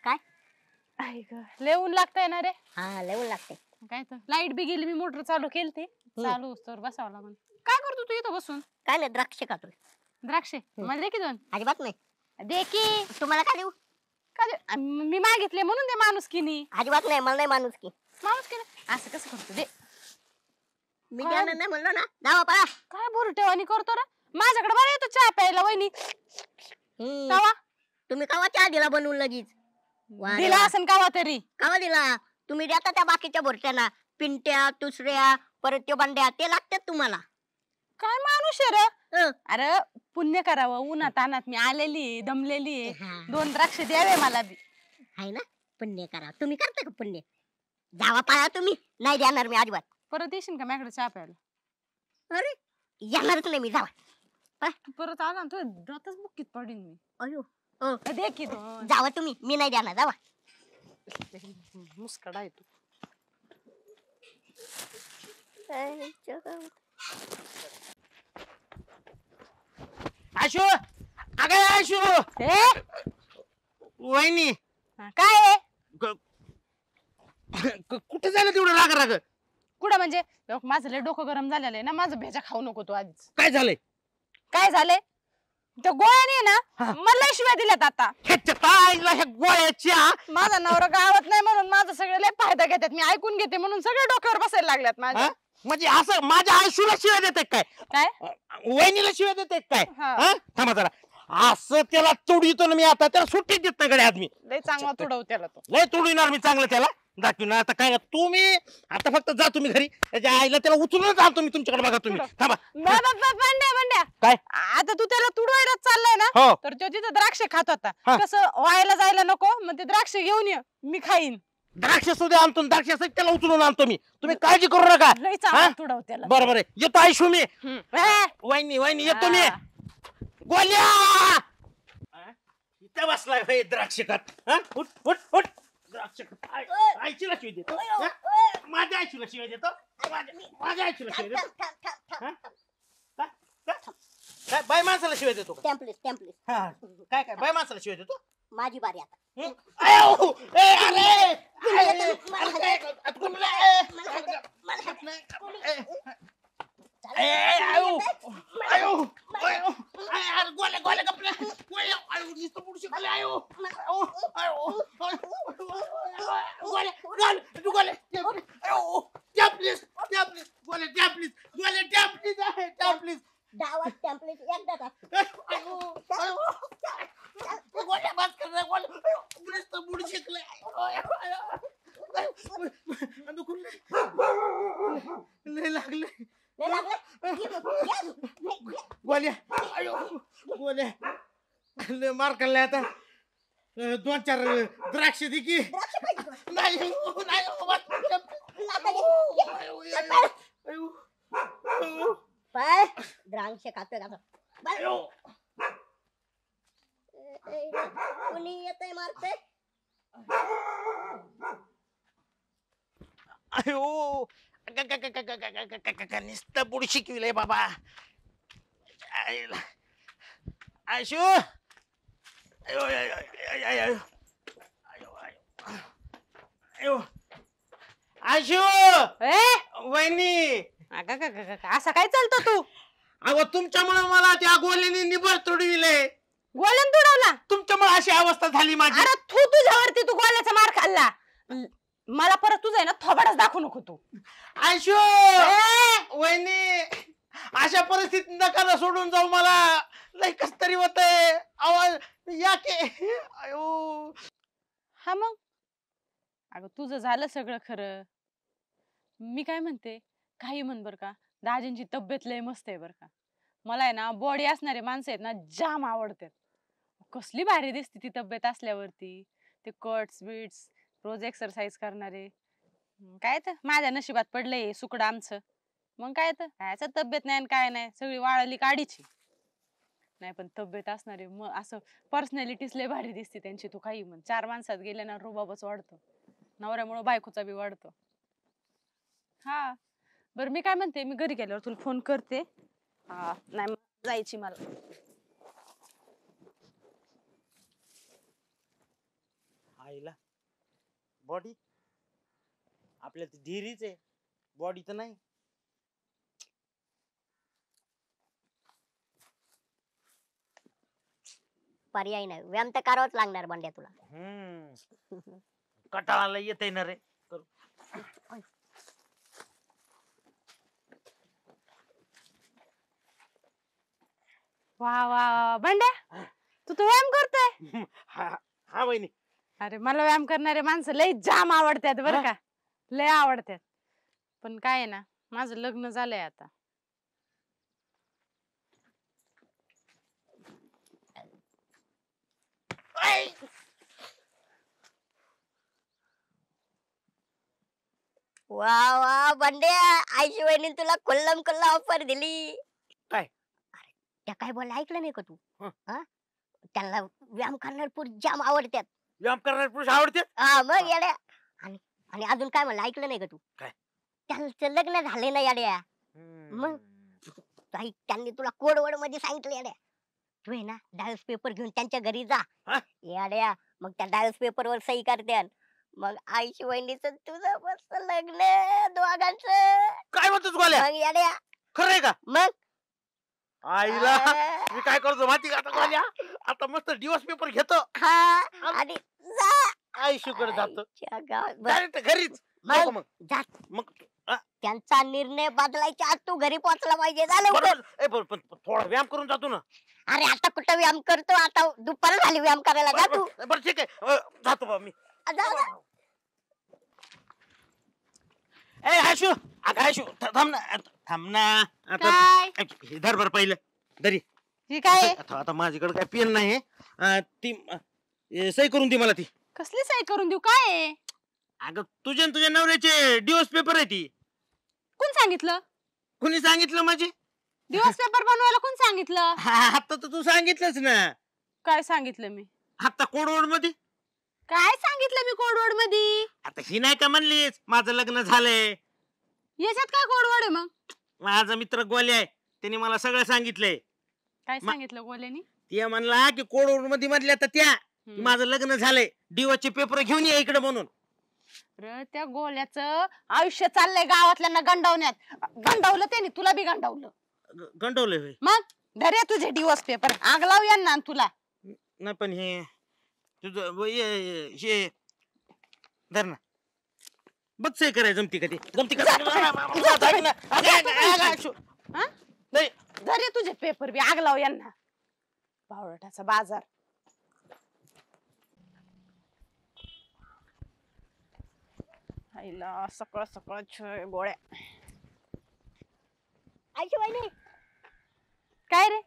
काय लय ऊन लागतंय ना रे. हा लय ऊन लागते. काय तर लाईट बी गेली, मी मोटर चालू केलती. चालू तर बसावं लागून. काय करतो तू इथं बसून? काय नाही द्राक्ष खातोय. द्राक्षे मला दे की दोन. अजिबात नाही. दे की. तुम्हाला काय देऊ? का मी मागितले म्हणून दे माणुसकीनी. अजिबात नाही, मला नाही माणूस की. माणुसकीने असं कसं करतो? दे. मी देणार नाही म्हणलो ना. जावा पळा. काय बोरटेवानी करतो रे? माझ्याकडे बरं येतो चहा प्यायला वहिनी. कावा तुम्ही कावा चहा दिला बनवून लगेच? दिला असेल कावा तरी. कावा दिला? तुम्ही देता त्या बाकीच्या बोरट्यांना. पिंट्या, दुसऱ्या, परत त्यो बंड्या, ते लागतात तुम्हाला. काय माणूस आहे रे? अरे पुण्य करावं, उन्हात तानात मी आलेली दमलेली आहे. 2 द्राक्ष द्यावे मला बी. आहे ना, पुण्य करा. तुम्ही करता का पुण्य? जावा पाळा तुम्ही. नाही देणार मी अजिबात. परत येशील का माझ्याकडे चहा प्यायला? अरे येणारच नाही मी. जावा. तू परत आला ना तू दातच बुक्कीत पडीन मी. अयो दे की दोन. जावा तुम्ही, मी नाही देणार. जावा. मुस्कडा आहे तू. आशू, अगं आशू, वहिनी काय आहे? कुठे झालं तेवढं राग राग? कुठं म्हणजे माझं लय डोकं गरम झालेलं आहे ना. माझं भेजा खाऊ नको तू आधीच. काय झालंय? काय झालंय? त्या गोळ्याने ना मला शिव्या दिल्यात आता. ह्या गोळ्याच्या माझा नवरा गावात नाही म्हणून माझं सगळे लय फायदा घेतात. मी ऐकून घेते म्हणून सगळे डोक्यावर बसायला लागल्यात माझ्या. म्हणजे असं माझ्या आयुष्याला शिव्या देते काय? काय वहिनीला शिव्या देते काय? हा. थांबा जरा. असं त्याला तोडीतो ना मी. आता त्याला सुट्टी देत नाही कडे आज मी. लय चांगला तुडव त्याला तो. लय तोडविणार मी चांगलं त्याला. दाखवणार आता काय तुम्ही. आता फक्त जा तुम्ही घरी. त्याच्या आईला त्याला उचलूनच आणतो मी तुमच्याकडे. बघा तुम्ही. थांबा. बंड्या काय? आता तू त्याला तुडवायला चाललाय ना. हो. तर तो तिथं द्राक्ष खात होता. हा. कसं व्हायला जायला नको. मग ते द्राक्ष घेऊन ये, मी खाईन. द्राक्ष सुद्धा आणतो. द्राक्ष त्याला उचलून आणतो मी. तुम्ही काळजी करू नका. लय चांगला तुडव त्याला. बरोबर आहे. येतो आयशू मी. ए, वहिनी येतो मी. हा. गोल्या इथं बसलाय भाई द्राक्ष खात. उठ उठ उठ. द्राक्ष खात. आईशीला शिवाय देतो. माझ्या आईशीला शिवाय देतो. माझ्या आईशीला शिवाय देतो. काय बाय माणसाला शिवाय देतो? टेम्पलेट. काय काय बाय माणसाला शिवाय देतो? माझी बारी आता. डावात टेम्पलेट एकदाच असते. लय लागले लय लागलं? गोल्या. गोल्या लय मार खाल्लाय आता. 2-4 द्राक्ष दे की. नाही द्राक्ष खातोय का? कुणी येतंय मारतंय? अयो नुसतं पुढे शिकविलंय बाबा. आयशू आयशू वहिनी. असा काय चालतो तू? अहो तुमच्यामुळे मला त्या गोल्याने निबर तोडविले. गोळ्यान तुडवला? तुमच्यामुळे अशी अवस्था झाली माझी. अरे तू तुझ्यावरती तू गोळ्याचा मार खाल्ला. मला परत तुझा आहे ना थोबाडच दाखवू नको तू. आयशू वहिनी अशा परिस्थितीत नका ना सोडून जाऊ. मला लय कस तरी होतंय. आवाज या की. अयो हा मग अगं तुझं झालं सगळं खरं. मी काय म्हणते, काही म्हण बर का, दाजींची तब्येत लय मस्त आहे बर का. मला आहे ना बॉडी असणारे माणसं आहेत ना जाम आवडतात. कसली भारी दिसते ती तब्येत असल्यावरती. ते कट्स बीट्स रोज एक्सरसाइज करणारे. काय तर माझ्या नशिबात पडलंय सुकड आमचं. मग काय तर ह्याचं तब्येत नाही काय नाही, सगळी वाळली काढीची. नाही पण तब्येत असणारे मग असं पर्सनॅलिटीच लय भारी दिसते त्यांची. तू काही म्हण, 4 माणसात गेले ना रुबाबच वाढतो. नवऱ्यामुळे बायकोचा बी वाढतो. हा बरं मी काय म्हणते, मी घरी गेल्यावर तुला फोन करते. नाही जायची मला. आईला बॉडी आपल्या तर ढिरीच आहे, बॉडी तर नाही. पर्याय नाही, व्यायाम तर करावाच लागणार बंड्या तुला. कटाळाला येते ना रे. वा वा बंड्या, तू तर व्यायाम करतोय. हा हा वहिनी. अरे मला व्यायाम करणारे माणसं लय जाम आवडतात बरं का, लय आवडतात. पण काय आहे ना, माझं लग्न झालंय आता. वा वा बंड्या, आईशी वहिनी तुला खुल्लम खुल्ला ऑफर दिली. काय? अरे, त्या काय बोलल्या ऐकलं नाही का तू? हं. हा? त्यांना व्यायाम करणार पुरुष जाम आवडतात. व्यायाम करणारे पुरुष आवडते. हा मग येड्या. आणि आणि अजून काय म्हणलं ऐकलं नाही का तू? काय? त्यांचं लग्न झाले ना येड्या. मग? त्यांनी तुला कोडवड मध्ये सांगितलं येड्या. तू आहे ना डायस पेपर घेऊन त्यांच्या घरी जा. हा? येड्या, मग त्या डायस पेपर वर सही करत्यान. मग आईशी वहिनीचं तुझं मस्त लग्न दोघांचं. काय म्हणतोस गोल्या? मग येड्या. खरंय का? मग आईला आ, मी काय करतो माहिती का आता गोल्या? आता मस्त दिवस पेपर घेतो, हा आणि जा आई शुकडे जातो आईच्या गावात. बरं, डायरेक्ट घरीच. मग नको मग जा. मग त्यांचा निर्णय बदलायच्या आत तू घरी पोहोचला पाहिजे. झालं बरोबर. पण थोडा व्यायाम करून जातो ना. अरे आता कुठं व्यायाम करतो, आता दुपार झाली व्यायाम करायला. जा तू. बरं ठीक आहे, जातो बा मी. जा, जा. ए आशू, अगं आशू थांब ना, थांब ना. आता काय हे धर बरं पहिलं दरी. ही काय आहे? आता माझ्याकडे काय पेन नाही. ती सही करून दे मला ती. कसली सही करून देऊ? काय आहे? अगं तुझ्या आणि तुझ्या नवऱ्याचे दिवस पेपर आहे ती. कोण सांगितलं? कुणी सांगितलं माझे? दिवस पेपर बनवायला कोण सांगितलं? आता तर तू सांगितलंच ना. काय सांगितलं मी? आता कोडवड मध्ये. काय सांगितलं मी कोडवर्ड मध्ये? आता ही नाही का म्हणलीस माझं लग्न झालंय? याच्यात काय कोडवर्ड आहे मग? माझा मित्र गोल्या आहे, त्याने मला सगळं सांगितलंय. काय सांगितलं गोल्यानी? ते म्हणला की कोडवड मध्ये म्हटल्या तर त्या की माझं लग्न झालंय, दिवसचे पेपर घेऊन ये इकडे म्हणून. अरे त्या गोल्याचं आयुष्य चाललंय गावातल्यांना गंडावण्यात. गंडावलं त्याने, तुला बी गंडावलं. गंडवलंय होय. मग धरे तुझे दिवस पेपर, आग लाव यांना आणि तुला. नाही पण हे तुझं हे धर ना. बघ सही करायचं जमती का ते? जमती का? हा? नाही धरे तुझे पेपर बी, आग लाव यांना. बावळटाचा बाजार. आईला सकाळ सकाळ गोळ्या. आईशी वहिनी, काय रे?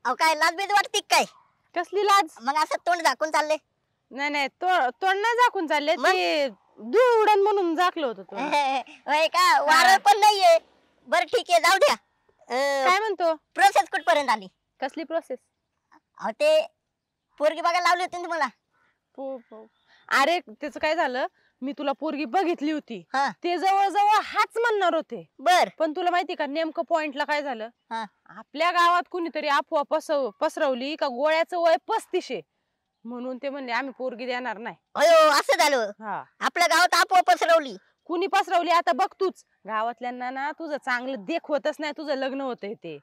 अहो काय लाजबीज वाटते काय? कसली लाज? मग असं तोंड झाकून चालले. नाही नाही, तोंड नाही झाकून चालले मग? ते. धूळ उडण म्हणून झाकलं होतं तोंड. होय का? वारं पण नाहीये. बरं ठीक आहे, जाऊ द्या. काय म्हणतो? प्रोसेस कुठपर्यंत आली? कसली प्रोसेस? अहो ते पोरगी बघायला लावली होती ना तुम्हाला. अरे त्याचं काय झालं, मी तुला पोरगी बघितली होती. हा. ते जवळ हाच म्हणणार होते. बर. पण तुला माहिती का नेमकं पॉइंटला काय झालं? हा. आपल्या गावात कुणीतरी अफवा पसरवली का गोळ्याचं वय 35 म्हणून ते म्हणले आम्ही पोरगी देणार नाही. अयो असं झालं? हा. आपल्या गावात आपोआप पसरवली. कुणी पसरवली आता बघ तूच. गावातल्यांना ना तुझं चांगलं देखवतच नाही, तुझं लग्न होतंय ते.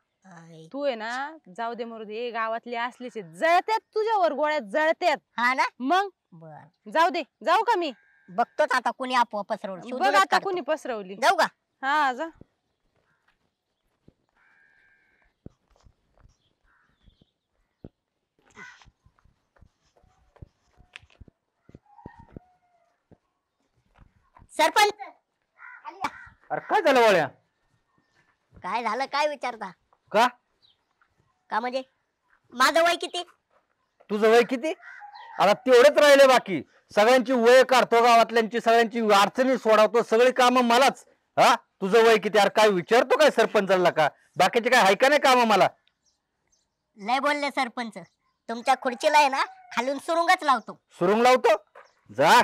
तू आहे ना, जाऊ दे मरू दे, गावातले असलेच जळत्यात तुझ्यावर, गोळ्यात जळत्यात. हा ना. मग बर, जाऊ दे. जाऊ का मी? बघतोच आता कुणी आपोआप पसरवली. बघ शोधूनच आता काढतो. कुणी पसरवली. जाऊ का? हा जा. सरपंच खाली या. अरे काय झालं वळ्या? काय झालं काय विचारता? का? का म्हणजे माझं वय किती? तुझं वय किती? आता तेवढंच राहिले बाकी. सगळ्यांची वय काढतो, गावातल्यांची सगळ्यांची अडचणी सोडवतो, सगळी कामं मलाच. हा, तुझं वय किती? अरे काय विचारतो काय सरपंचाला का? बाकीचे काय हाय का नाही काम मला? लय बोलले सरपंच. तुमच्या खुर्चीला आहे ना खालून सुरुंगच लावतो. सुरुंग लावतो? जा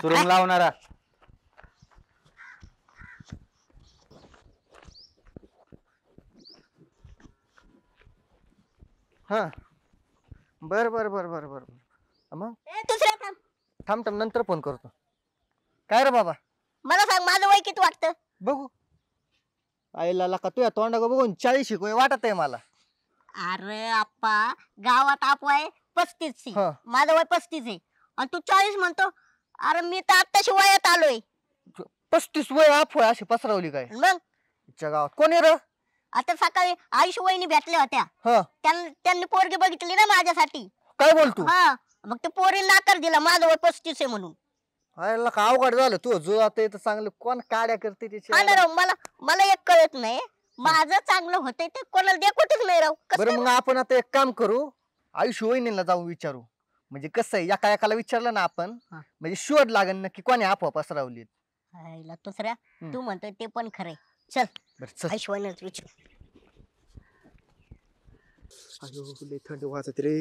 सुरुंग लावणारा. हा, बर बर बर बर बर. मग दुसऱ्या थांब. थांब थांब नंतर फोन करतो. काय रे बाबा मला सांग माझं वय किती वाटतं? बघू. आईला का तुझ्या तोंडा बघून 40 वय वाटत आहे मला. अरे आप्पा गावात आप वय 35 हा. माझं वय 35 आहे आणि तू 40 म्हणतो. अरे मी तर आत्ताशी वयात आलोय. 35 वय आफोय अशी पसरवली काय मग तिच्या गावात? कोण आहे रे? आता सकाळी आयुष वहिनी भेटल्या होत्या. हा त्यांनी पोरगी बघितली ना माझ्यासाठी. काय बोलतो? हा मग ते पोरी नाकार दिला माझं वय 35 आहे म्हणून. आईला का अवघड झालं तू जो आता इथं चांगलं कोण काड्या करते हा ना तिच्या. राव मला एक कळत नाही. माझं चांगलं होतंय ते कोणाला देखवतच नाही राव. कसं बरं मग आपण आता एक काम करू, आयुष वहिनीला जाऊन विचारू. म्हणजे कसं आहे एका एकाला विचारलं ना आपण हा. म्हणजे शोध लागेल नक्की कोणी आपोआप पसरवली. हायला दुसऱ्या हम्म. तू म्हणतोय ते पण खरंय. चल बरं चल. आयुष वहिनीलाच विचार. अयो लय थंडी वाजत रे.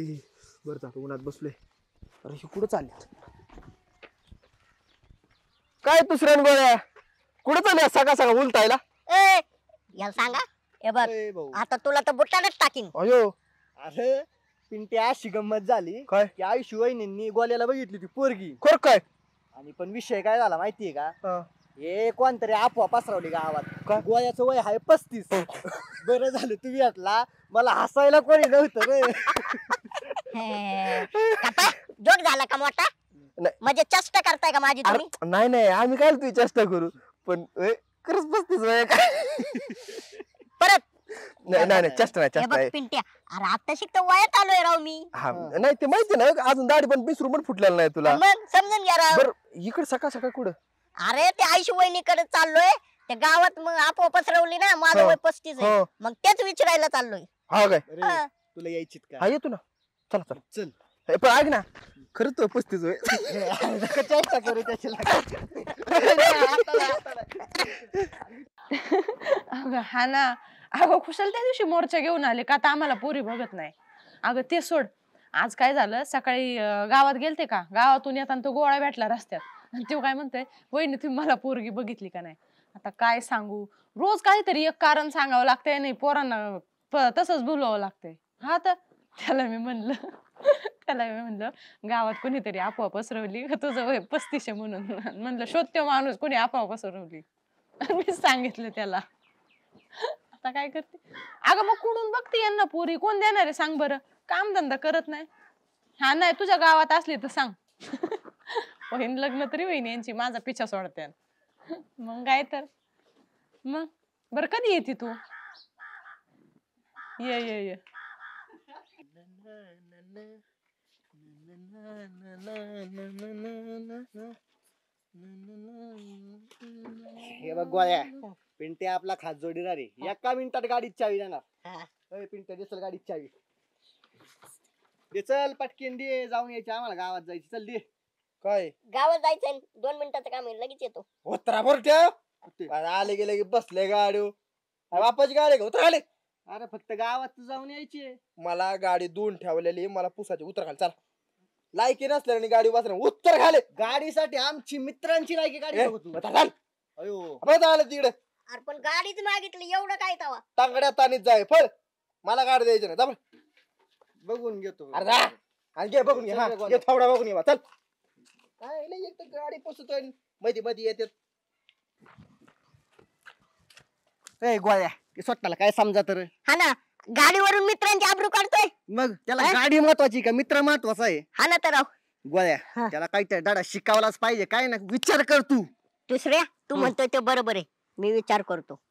बरं झालं उन्हात बसलोय. अरे हे कुठं चालले? काय दुसऱ्या गोळ्या कुठं चालल्या सकाळ सकाळ उलटायला? ए याला सांगा. हे बघ ए भाऊ. आता तुला तर बुटानेच टाकीन. अयो अरे पिंटी अशी गंमत झाली काय? की आयुष वहिनींनी गोल्याला बघितली ती पोरगी. खर काय? आणि पण विषय काय झाला माहितीये का? हे कोणतरी अफवा पसरवली गावात. गोळ्याचं वय आहे 35. बरं झालं तू भेटला मला हसायला कोणी नव्हतं रे. जोक झाला का मोठा? नाही. म्हणजे चेष्टा करताय का माझी तुम्ही? नाही नाही आम्ही काय तुझी चेष्टा करू पण खरंच 35 वय काय? परत नाही नाही चेष्टा नाही हे चेष्टा बघ पिंट्या. अरे आता शिकतो वयात आलोय राव मी. हा नाही ते माहिती ना अजून दाढी पण 20 रुपये फुटलेला नाही तुला. मग समजून घ्या राव. बर इकडे सकाळ सकाळ कुठं? अरे ते आयुष वहिनीकडे चाललोय. त्या गावात मग आपोआप पसरवली ना माझं हो. वय 35 आहे. हो. मग तेच विचारायला चाललोय. हा काय? हा. तुला यायचीत का? हा येतो ना. चला चला चल. हे पण ऐक ना खरंच तो 35 वय. चेष्टा करू त्याची. अगं हा ना. अगं खुशाल त्या दिवशी मोर्चा घेऊन आले का आता आम्हाला पोरी बघत नाही. अगं ते सोड. आज काय झालं सकाळी गावात गेलते का गावातून येताना तो गोळा भेटला रस्त्यात आणि तो काय म्हणतोय वहिनी तुम्ही मला पोरगी बघितली का नाही. आता काय सांगू रोज काहीतरी एक कारण सांगावं लागतंय नाही पोरांना तसंच बोलवावं लागतंय. हा तर त्याला मी म्हणलं गावात कोणीतरी अफवा पसरवली तुझं वय 35 आहे म्हणून. म्हणलं शोधतो माणूस कोणी अफवा पसरवली. मी सांगितलं त्याला. आता काय करते अगं मग कुठून बघते यांना पोरी कोण देणार आहे सांग बरं. काम धंदा करत नाही. हा नाही तुझ्या गावात असली तर सांग. होईन लग्न तरी होईन यांची माझा पिछा सोडते. मग काय तर मग बर कधी येते तू? ये ये ये. हे बघ गोळ्या पिंटे आपला खास जोडीदार आहे. एका मिनिटात गाडीत चावी देणार. हा. पिंटे दिसल गाडीत चावी दे. चल पटकीन दे जाऊन यायची आम्हाला गावात जायची. चल दे. काय गावात जायचंय 2 मिनिटाचं काम आहे लगेच येतो. उतरा ठेव. आले गेले की बसले गाडी बापाची गाडी का उतर आले. अरे फक्त गावात जाऊन यायची. मला गाडी धुवून ठेवलेली मला पुसाची उतर खाली चला. लायकी नसल्याने गाडी बसणार उत्तर खाले. गाडीसाठी आमची मित्रांची लायकी गाडी बघ तू. अयो आलं तिकडे अरे पण गाडीच मागितली एवढं काय तवा? तांगड्या तानीत जाय फळ. मला गाडी द्यायची नाही जा. बघून घेतो. अरे जा. आणि घे बघून घे. हा घे थोडा बघून ये बा, चल. काय लय एक तर गाडी पुसतोय मध्ये मध्ये येते. ए गोळ्या ते स्वतःला काय समजा तर. हा ना गाडीवरून मित्रांची आबरू काढतोय. मग त्याला काय? गाडी महत्वाची का मित्र महत्वाचा आहे? हा ना तर राव. गोळ्या हा. त्याला काहीतरी धडा शिकावलाच पाहिजे. काय ना विचार कर तू. दुसऱ्या तू म्हणतोय ते बरोबर आहे. मी विचार करतो.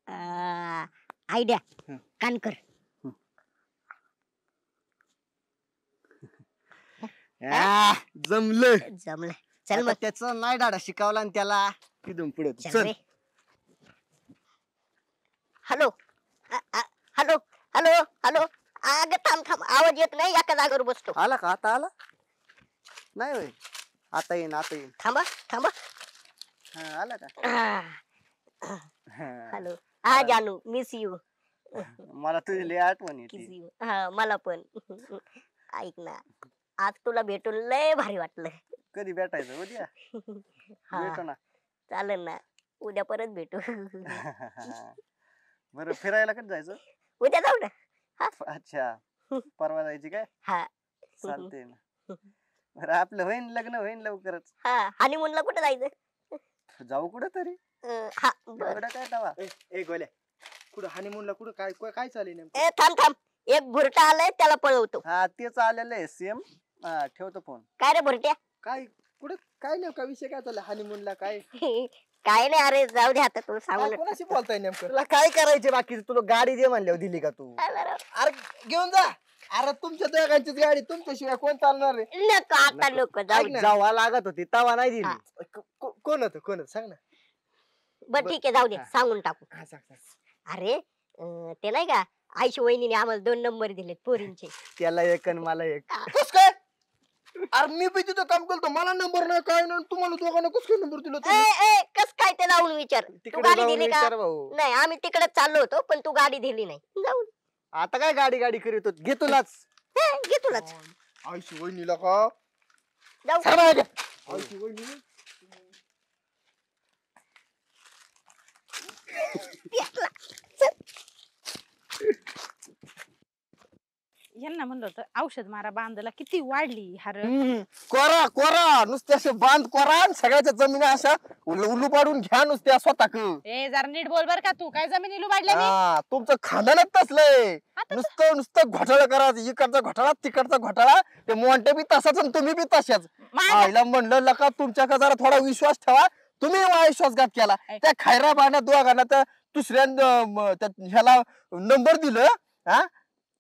आयडिया हं. कानकर. जमलं. जमलं. चल मग त्याच नाही धडा शिकावला आणि त्याला तिथून पुढे चल चल. रे. Hello hello hello hello. अगं थांब थांब आवाज येत नाही एका जागेवर बसतो. आला का? आता आला नाही होय. आता येईन आता येईन. थांबा थांबा. हा आला का? हा. हा. हॅलो. हा जानू मिस यू. मला तुझी लय आठवण येते. किस यू. हा मला पण. ऐक ना आज तुला भेटून लय भारी वाटलं. कधी भेटायचं उद्या? हा भेटू ना. चालेल ना उद्या परत भेटू. बरं फिरायला कधी जायचं? उद्या जाऊ ना. अच्छा परवा जायची काय? हा चालतंय ना. बरं आपलं होईन लग्न होईन लवकरच. हा हनीमूनला कुठे जायचं? जाऊ कुठं तरी. हा बर. एवढं काय तवा. ए गोल्या कुठं हनीमूनला कुठं काय काय चालू नेमकं? ए थांब थांब, एक भुरटा आलाय त्याला पळवतो. हा तेच आलेलं आहे सेम. हा ठेवतो फोन. काय रे भुरट्या? काय कुठं काय नेमका विषय काय चालला हनीमूनला काय? काय नाही, अरे जाऊ दे आता, तुला सांगू कोणाशी बोलताय नेमकं? तुला काय करायचे बाकी? तुला गाडी दे म्हणल्यावर दिली का तू? अरे घेऊन जा. अरे तुमच्या दोघांचीच गाडी, तुमच्याशिवाय कोण चालणार आहे? नको आता, नको जाऊ दे. जावा लागत होती तवा नाही दिली. कोण होतं सांग ना. बर ठीक आहे, जाऊ दे, सांगून टाकू. हा सांग सांग. अरे ते नाही का, आईशी वहिनीने आम्हाला 2 नंबर दिलेत पोरींचे. त्याला एक आणि मला एक. कस काय? अरे मी बी तिथं काम करतो, मला नंबर नाही काय नाही, तुम्हाला दोघांना कस काय नंबर दिला ए ए कस काय ते लावून विचार. तू तिकडे गाडी जाऊन दिली का? विचार भाऊ. नाही, आम्ही तिकडे चाललो होतो, पण तू गाडी दिली नाही. जाऊ दे. आता काय गाडी गाडी करीत होत? घे तुलाच. घे तुलाच. आईशी वहिनीला का? जाऊ. आईशी वहिनी यांना म्हणलं होतं औषध मारा बांधायला, किती वाढली हार. कोरा कोरा नुसते असे बांध कोरा आणि सगळ्याच्या जमिनी अशा उल्लू पाडून घ्या नुसत्या स्वतःक. ए जरा नीट बोल बर का, तू काय जमिनी लुबाडल्या मी? हा तुमचं खानदानच तसलंय. आता नुसतं नुसतं घोटाळा करायचं, इकडचा घोटाळा तिकडचा घोटाळा. ते मोंटे बी तसाच आणि तुम्ही बी तशाच. माझ्या- आईला म्हणलं लका तुमच्याकडे जरा थोडा विश्वास ठेवा. तुम्ही विश्वासघात केला. त्या खैरा बाणा दोघांना त्या दुसऱ्या ह्याला नंबर दिलं. हा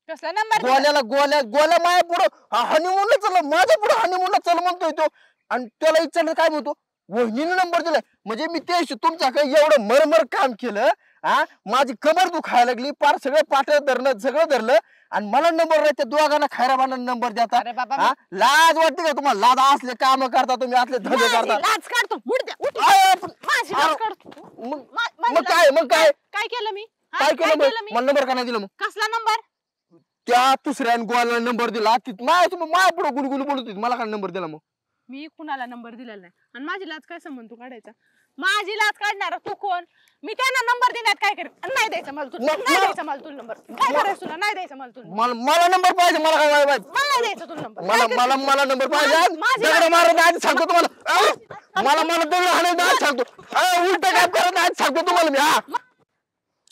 कसला नंबर? गोल्याला गोल्या माया पुढं हनीमूनला चल, माझ्या पुढे हनीमूनला चल म्हणतोय तो. आणि त्याला विचारलं काय म्हणतो, वहिनीने नंबर दिलाय. म्हणजे मी ते तुमच्याकडे एवढं मरमर काम केलं. हा माझी कमर दुखायला लागली, पार सगळं पाठं धरलं, सगळं धरलं. आणि मला नंबर नाही, त्या दोघांना खैराबाना नंबर देतात. अरे बाबा हा लाज वाटते का तुम्हाला? लाज असले काम करता तुम्ही, असले धंदे माझी करता. लाज काढतो, उठ द्या, उठ. अरे, माझी लाज काढतो. मग काय काय केलं मी? हा, काय केलं मी? मला नंबर का नाही दिला मग? कसला नंबर? त्या दुसऱ्या गोल्याला नंबर दिला. माया पुढे गुलगुल बोलत होती, मला काय नंबर दिला मग? मी कुणाला नंबर दिलेला नाही. आणि माझी लाज काय संबंध तू काढायचा? माझी लाज काढणार तू कोण? मी त्यांना नंबर देण्यात काय करेन? नाही द्यायचा मला तुला, नाही द्यायचा मला तुला नंबर. काय करायचं तुला? नाही द्यायचा मला तुला. मला नंबर पाहिजे. मला काय पाहिजे? मला नाही द्यायचा तुला नंबर. मला नंबर पाहिजे. दगड मारत आज सांगतो तुम्हाला. मला दगड हाणत आज सांगतो. उलट काय करत आज सांगतो तुम्हाला मी.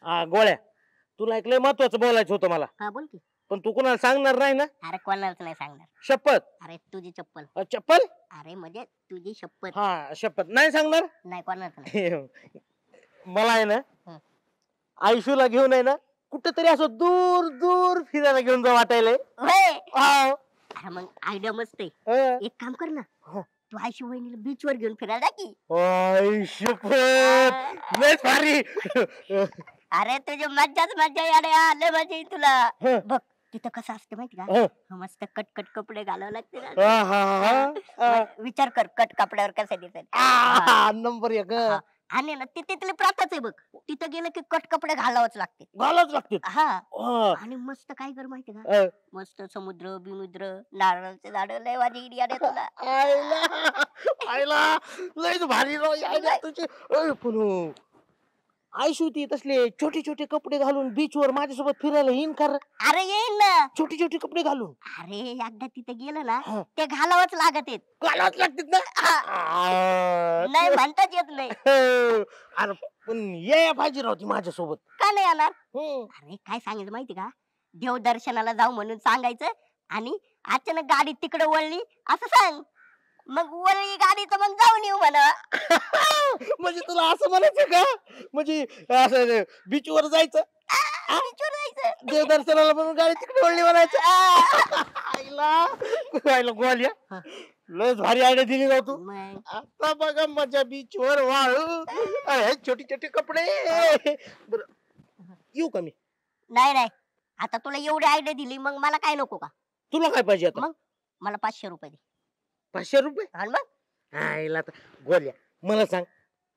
हा गोळ्या, तुला एक लय महत्वाचं बोलायचं होतं मला, हा बोल की. पण तू कोणाला सांगणार नाही ना? अरे कोणालाच नाही सांगणार. शपथ. अरे तुझी चप्पल. चप्पल? अरे म्हणजे तुझी शपथ. हा शपथ नाही सांगणार. नाही कोणालाच नाही. मला आहे ना हं. आयुष्यूला घेऊन आहे ना कुठेतरी असं दूर दूर फिरायला घेऊन जा वाटायलंय. होय. हा. अरे मग आयडिया मस्त आहे. हं. एक काम कर ना, हं. तू आयशी वहिनीला बीच वर घेऊन फिरायला जा की. ओय, शपथ लय भारी. अरे तुझी मज्जाच मज्जा यार, लय मजा येईल तुला. हं. बघ तिथं कसं असतं माहिती का, हं. मस्त कटकट कपडे घालावं लागते ना. हा, हा, हा. मग विचार कर कट कपड्यावर कसं दिसेल. आ, नंबर एक. हा. आणि ना तिथली प्रथाच आहे बघ, तिथं गेलं की कट कपडे घालावंच लागते. घालाच लागते. हा. हा. आणि मस्त काय कर माहिती का, हं. मस्त समुद्र बिमुद्र नारळाचे झाड लय वाजी इडी आले तुला. आईला लयच भारी राव ही idea तुझी. ओय, पण आयुष्य ती तसले छोटे छोटे कपडे घालून बीच वर माझ्यासोबत फिरायला येईन कर. अरे येईन ना. छोटे छोटे कपडे घालून अरे एकदा तिथे गेलं ना, हं. ते घालावंच लागत आहेत. घालावच लागतात ना. आ, नाही म्हणताच येत नाही. अरे पण ये पाहिजे राव ती माझ्यासोबत. का नाही येणार? हं. अरे काय सांगायचं माहिती का, देव दर्शनाला जाऊ म्हणून सांगायचं आणि अचानक गाडी तिकडे वळली असं सांग. मग वळली गाडी तर मग जाऊन येऊ म्हणा. म्हणजे तुला असं म्हणायचं का? म्हणजे असं बीच वर जायचं, बीचवर जायचं. देवदर्शनाला म्हणून गाडी तिकडे वळली म्हणायचं. आईला गोल्या हा. लयच भारी आयडिया दिली राव तू. मग आता बघा मजा बीच वर वाळू, छोटे छोटे कपडे. बरं येऊ का मी? नाही नाही, आता तुला एवढी आयडिया दिली, मग मला काय नको का? तुला काय पाहिजे आता? मग? मला 500 रुपये दे. 500 रुपये? आणि मग आईला आता गोल्या मला सांग,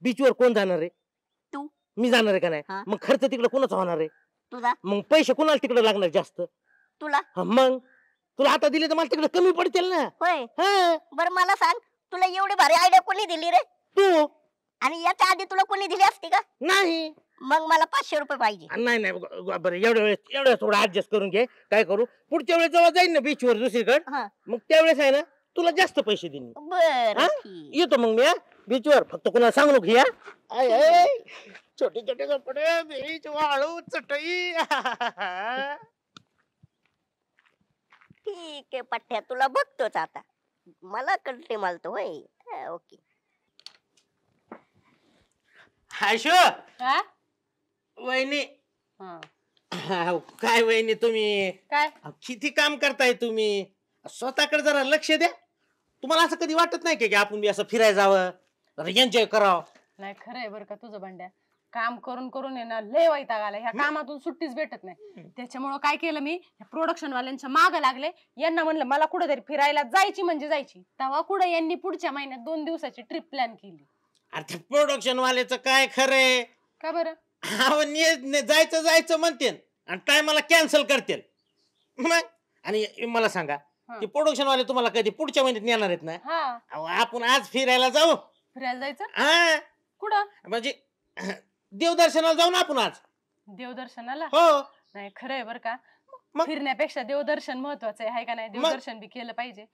बीच वर कोण जाणार आहे? तू. मी जाणार आहे का हा. नाही? मग खर्च तिकडे कोणाचा होणार आहे? तुझा. मग पैसे कोणाला तिकडे लागणार जास्त? तुला. हा, मग तुला आता दिले तर मला तिकडे कमी पडतील ना. होय. हा, बर मला सांग, तुला एवढी भारी आयडिया कोणी दिली रे? तू. आणि याच्या आधी तुला कोणी दिली असती का? नाही. मग मला 500 रुपये पाहिजे. नाही नाही बरं एवढ्या थोडं ऍडजस्ट करून घे. काय करू पुढच्या वेळेस जेव्हा जाईन ना बीचवर दुसरीकडे हा मग त्यावेळेस आहे ना तुला जास्त पैसे देईन मी. बर हा? येतो मग मी बीचवर फक्त कोणाला सांगू नको या. I, I. छोटे छोटे कपडे बीच वाळू चटई ठीक आहे पठ्ठ्या तुला बघतोच आता. मला कळते मालतो होय. ओके. आयशो हा? वहिनी हा. काय वहिनी तुम्ही काय किती काम करताय तुम्ही स्वतःकडे जरा लक्ष द्या. तुम्हाला असं कधी वाटत नाही की आपण बी असं फिरायला जावं जरा एन्जॉय करावं. नाही खरंय बरं का तुझं भांड्या. काम करून करून आहे ना लय वैताग आला. ह्या कामातून सुट्टीच भेटत नाही. त्याच्यामुळं काय केलं मी प्रोडक्शन वाल्यांच्या माग लागले. यांना म्हणलं मला कुठेतरी फिरायला जायची म्हणजे जायची. तेव्हा कुठे यांनी पुढच्या महिन्यात 2 दिवसाची ट्रिप प्लॅन केली. अरे प्रोडक्शन वाल्याचं काय खरंय का बरं जायचं जायचं म्हणते आणि टायमाला कॅन्सल करते मग. आणि मला सांगा हा. की प्रोडक्शन वाले तुम्हाला कधी पुढच्या महिन्यात नेणार आहेत ना. हा अहो, आपण आज फिरायला जाऊ. फिरायला जायचं हा कुठं म्हणजे देवदर्शनाला जाऊ ना आपण आज. देवदर्शनाला. हो नाही खरंय बरं का. मग? फिरण्यापेक्षा देवदर्शन महत्वाचं आहे का नाही. देवदर्शन बी केलं पाहिजे.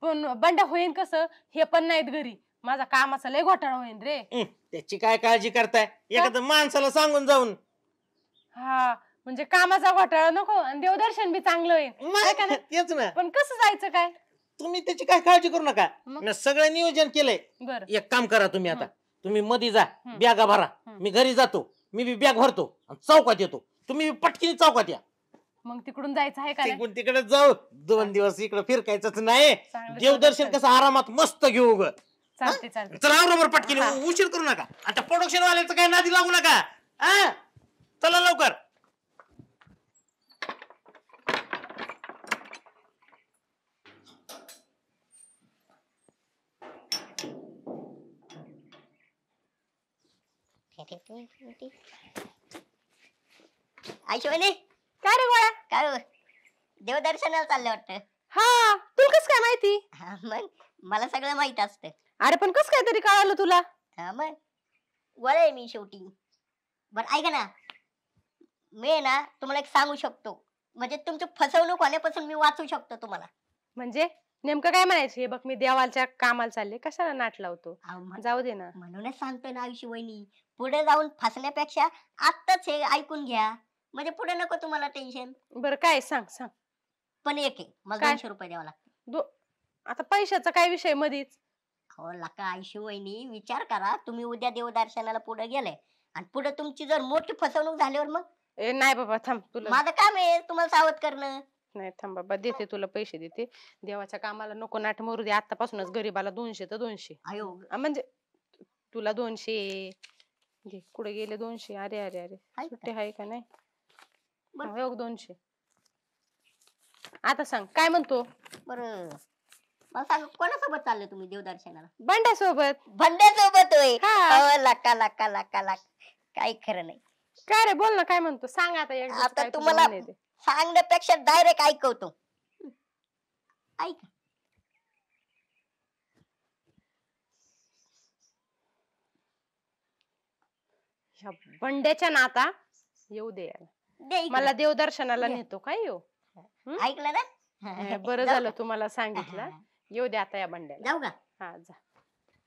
पण बंड्या होईन कसं हे पण नाहीत घरी. माझा कामाचा लय घोटाळा होईन रे. त्याची काय काळजी करताय एखाद्या माणसाला सांगून जाऊन. हा म्हणजे कामाचा घोटाळा नको आणि देवदर्शन बी चांगलं होईल. हाय का नाही? तेच ना पण कसं जायचं काय. तुम्ही त्याची काय काळजी करू नका. मग? मी सगळं नियोजन केलंय. बर एक काम करा तुम्ही आता तुम्ही मध्ये जा हं. बॅगा भरा. हं. मी घरी जातो. मी बी बॅग भरतो आणि चौकात येतो. तुम्ही पटकीने चौकात या. मग तिकडून जायचं आहे का नाही. तिकडून तिकडे जाऊ 2 दिवस इकडे फिरकायचंच नाही. चांगलं देवदर्शन चालतंय. कसं आरामात मस्त घेऊ ग. चालते चालते. चला बरोबर पटकीने हा. उशीर करू नका. आता प्रोडक्शन वाल्याचं काय नादी लागू नका. हा? चला लवकर. आयशोनी काय रे गोळ्या. काय हो? देवदर्शनाला चाललं वाटतं. हा तुला कस काय माहिती. हा मग मला सगळं माहित असतं. अरे पण कस काय तरी कळालं तुला. हा मग वळ मी शेवटी. बर ऐका ना मी आहे ना तुम्हाला एक सांगू शकतो. म्हणजे तुमची फसवणूक होण्यापासून मी वाचू शकतो तुम्हाला. म्हणजे नेमकं काय म्हणायचं. हे बघ मी देवाच्या कामाला चालले कशाला नाट लावतो. अहो, जाऊ दे ना. म्हणूनच सांगतोय ना आयुष्य वहिनी पुढे जाऊन फसण्यापेक्षा आत्ताच हे ऐकून घ्या. म्हणजे पुढे नको तुम्हाला टेन्शन. बरं काय सांग सांग. पण एक आहे मला काय? 200 रुपये द्यावा लागतो. आता पैशाचा काय विषय मधीच. हो लका आयुष्य वहिनी विचार करा तुम्ही उद्या देवदर्शनाला पुढे गेले आणि पुढे तुमची जर मोठी फसवणूक झाल्यावर मग नाही बाबा थांब तुला. माझं काम आहे तुम्हाला सावध करणं. नाही थांब बाबा देते तुला पैसे देते. देवाच्या कामाला नको नाट मरू दे. आतापासूनच गरीबाला 200 तर 200. अयो म्हणजे तुला 200 घे. कुठे गेले 200. अरे अरे अरे हाय सुट्टी का? आहे का नाही. बरं. हो 200. आता सांग काय म्हणतो. बरं मला सांग कोणासोबत चालले तुम्ही देवदर्शनाला. बंड्यासोबत. भंड्यासोबत होय. हा. अहो, लका लका लका लका काही खरं नाही. काय रे बोल ना काय म्हणतो. सांग आता एकदाच आता काय तुझं तुम्हाला म्हणणं आहे ते. सांगण्यापेक्षा डायरेक्ट ऐकवतो. ऐक ह्या बंड्याच्या नाता येऊ दे यार. दे इकडे. मला देवदर्शनाला ये. नेतो काय येऊ. ऐकलं ना. बरं जाऊ झालं का? तुम्हाला सांगितलं. हा. येऊ दे आता या बंड्याला. जाऊ का. हा जा.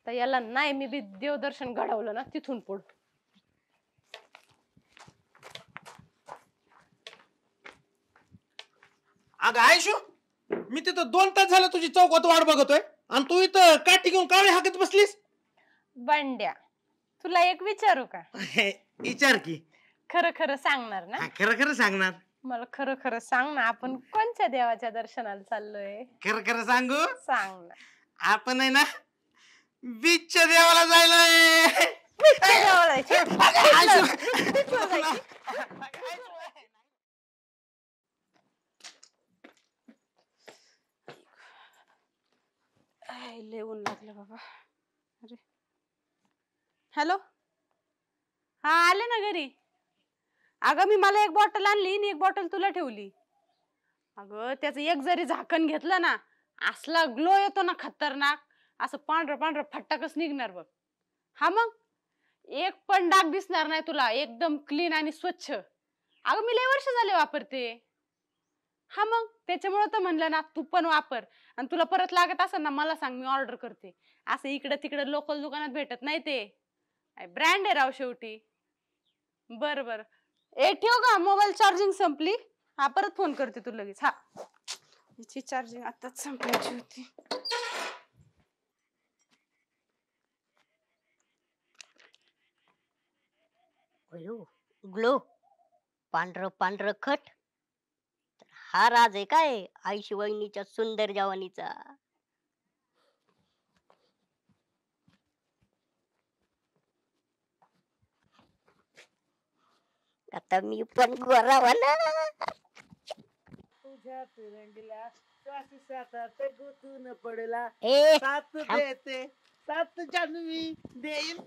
तर याला नाही मी बी देवदर्शन घडवलं ना तिथून पुढं. अगं आयशू मी तिथं 2 तास झालं तुझी चौकात वाट बघतोय आणि तू इथं काठी घेऊन कावळे हाकत बसलीस. बंड्या तुला एक विचारू का. विचार की. खरं खरं सांगणार ना. हा, खरं खरं सांगणार. मला खरं खरं सांग ना. आपण कोणत्या देवाच्या दर्शनाला चाललोय. खरं खरं सांगू सांग ना. आपण आहे ना बीचच्या देवाला जायलोय. बीचच्या देवाला जायचं. आयशू. बीचवर जायचं. लय ऊन लागलं बाबा. अरे हॅलो. हा आले ना घरी. अगं मी मला एक बॉटल आणली आणि एक बॉटल तुला ठेवली. अगं त्याचं एक जरी झाकण घेतलं ना असला ग्लो येतो ना खतरनाक. असं पांढरं पांढरं फट्टाकच निघणार बघ. हा मग एक पण डाग दिसणार नाही तुला, एकदम क्लीन आणि स्वच्छ. अगं मी लय वर्ष झाले वापरते. हा मग त्याच्यामुळे तर म्हणलं ना तू पण वापर. आणि तुला परत लागत असेल ना मला सांग, मी ऑर्डर करते. असं इकडे तिकडे लोकल दुकानात भेटत नाही ते, ब्रँड आहे राव शेवटी. बर बर, ए ठेव का, मोबाईल चार्जिंग संपली. हा परत फोन करते तू लगेच. हा, याची चार्जिंग आताच संपवायची होती. ग्लो, पांढर पांढर खट. हा राज आहे काय आईशी वहिनीच्या सुंदर जवानीचा. आता मी पण गोरावा ना. तुझ्या तिरंगीला श्वास सातात गुतून पडला. ए सात थांब. देते सात जान्हवी देईल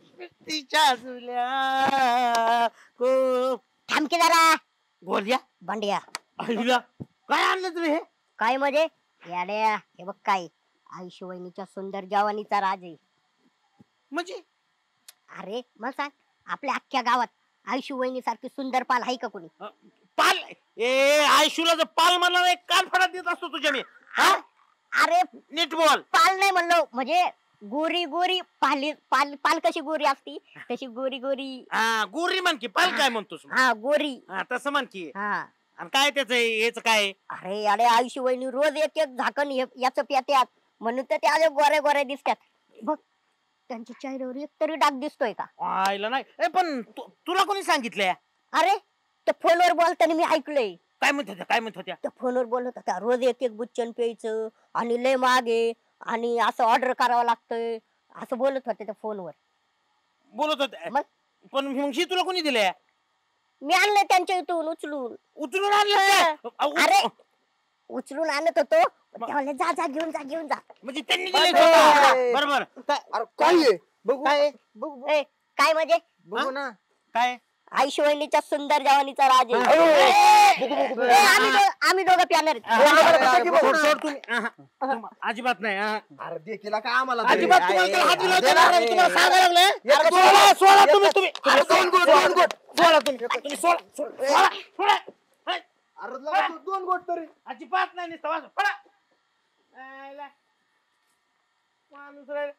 तिच्या जुल्या को थांब की जरा. गोल्या भांड्या आईला काय आणलं तुला हे? काय मध्ये याड्या, हे बघ काय आईशी वहिनीच्या सुंदर जवानीचा राज आहे. म्हणजे अरे मला सांग, आपल्या अख्ख्या गावात आईशी वहिनी सारखी सुंदर पाल आहे का कोणी? पाल ए आयशूला जर पाल म्हणला नाही कान फडात देत असतो तुझ्या मी. हा? अरे नीट बोल. पाल नाही म्हणलो, म्हणजे गोरी गोरी पाली पाल पाल कशी गोरी असती तशी गोरी गोरी. हा गोरी म्हण की पाल काय म्हणतोस मग? हा गोरी. हा तसं म्हण की. हा आणि काय त्याच याच काय? अरे अरे आईशी वहिनी रोज एक एक झाकण याच प्यात्यात, म्हणून तर ते आले गोरे गोरे दिसतात. बघ त्यांच्या चेहऱ्यावर एक तरी डाग दिसतोय का? आईला नाही. ए पण तुला कोणी सांगितलंय? अरे त्या फोनवर बोलताना मी ऐकलंय. काय म्हणत होत्या काय म्हणत होत्या? त्या फोनवर बोलत होत्या रोज एक एक बुच्चन प्यायचं आणि लय मागे आणि असं ऑर्डर करावं लागतंय असं बोलत होते त्या फोनवर. बोलत होत्या मग? पण मग ही तुला कोणी दिलंय? मी आणलं त्यांच्या इथून उचलून. उचलून आणलं काय? अरे उचलून आणत होतो, ते म्हणले जा जा घेऊन जा घेऊन जा. म्हणजे त्यांनी दिले. बरोबर. अरे काय आहे? बघू काय बघू ए, काय म्हणजे बघू ना. काय? आईशी वहिनीच्या सुंदर जवानीचा राज आहे. ए, आम्ही दोघं प्यानर सोड, सोड तुम्ही. अजिबात नाही. अरे देखील काय आम्हाला तरी. अजिबात तुम्हाला त्याला हात लावता येणार नाही. तुम्हाला सांगायला लागलंय. एक- सोडा, सोडा तुम्ही तुम्ही. अरे दोन गोट, दोन गोट. सोडा तुम्ही. तुम्ही सोडा, सोडा, सोडा, सोडा. हे, अरे लगा तू दोन गोट तरी. अजिबात नाही नुसतं वाजव. पळा. आयला. माणूस राहिला.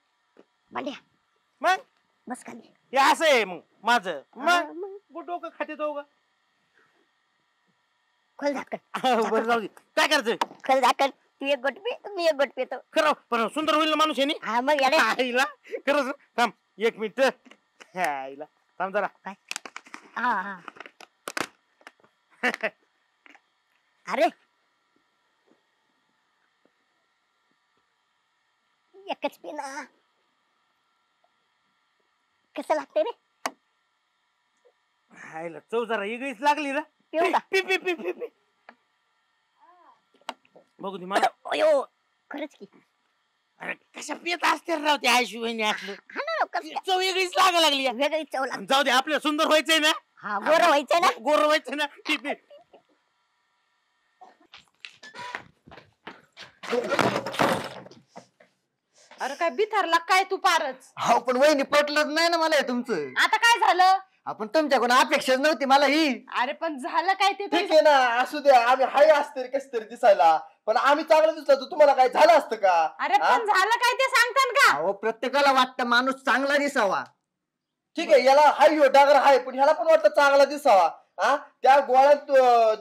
भांड्या मग बस खाली. हे असं आहे मग माझं. मग मग कुठं डोकं खाते दोघं. खोल झाकण, बरं जाऊ दे. काय करायचं? खोल झाकण. तू एक गोट पे, मी एक गोट पेतो. खरं पण सुंदर होईल ना माणूस आहे नी. हा मग याडे. आईला खरंच थांब एक मिनिट. आईला थांब जरा. हा हा. अरे एकच पे ना. कसं लागते रे? आईला चव जरा वेगळीच लागली ना. पिऊ का? P P P P P. बघू दे मला. अयो खरंच की. अरे कशा पियत असते राव ते आयशू वहिनी असलं. हा ना लवकर. चव वेगळीच लागा लागली. वेगळी चव लागते. जाऊ दे आपलं सुंदर व्हायचंय ना. हा गोरं व्हायचंय ना. गोर व्हायचंय ना. P P. अरे काय बिथारला काय तू पारच. हो पण वहिनी पटलंच नाही ना मला हे तुमचं. आता काय झालं? आपण तुमच्याकडून अपेक्षाच नव्हती मला ही. अरे पण झालं काय ते ठीक आहे ना असू द्या आम्ही हाय असतरी कस तरी दिसायला पण आम्ही चांगलं दिसलो तर तुम्हाला काय झालं असतं का? अरे पण झालं काय ते सांगतान का? अहो प्रत्येकाला वाटतं माणूस चांगला दिसावा. ठीक आहे याला हाय हो डागर हाय पण ह्याला पण वाटतं चांगला दिसावा. हा त्या गोळ्यात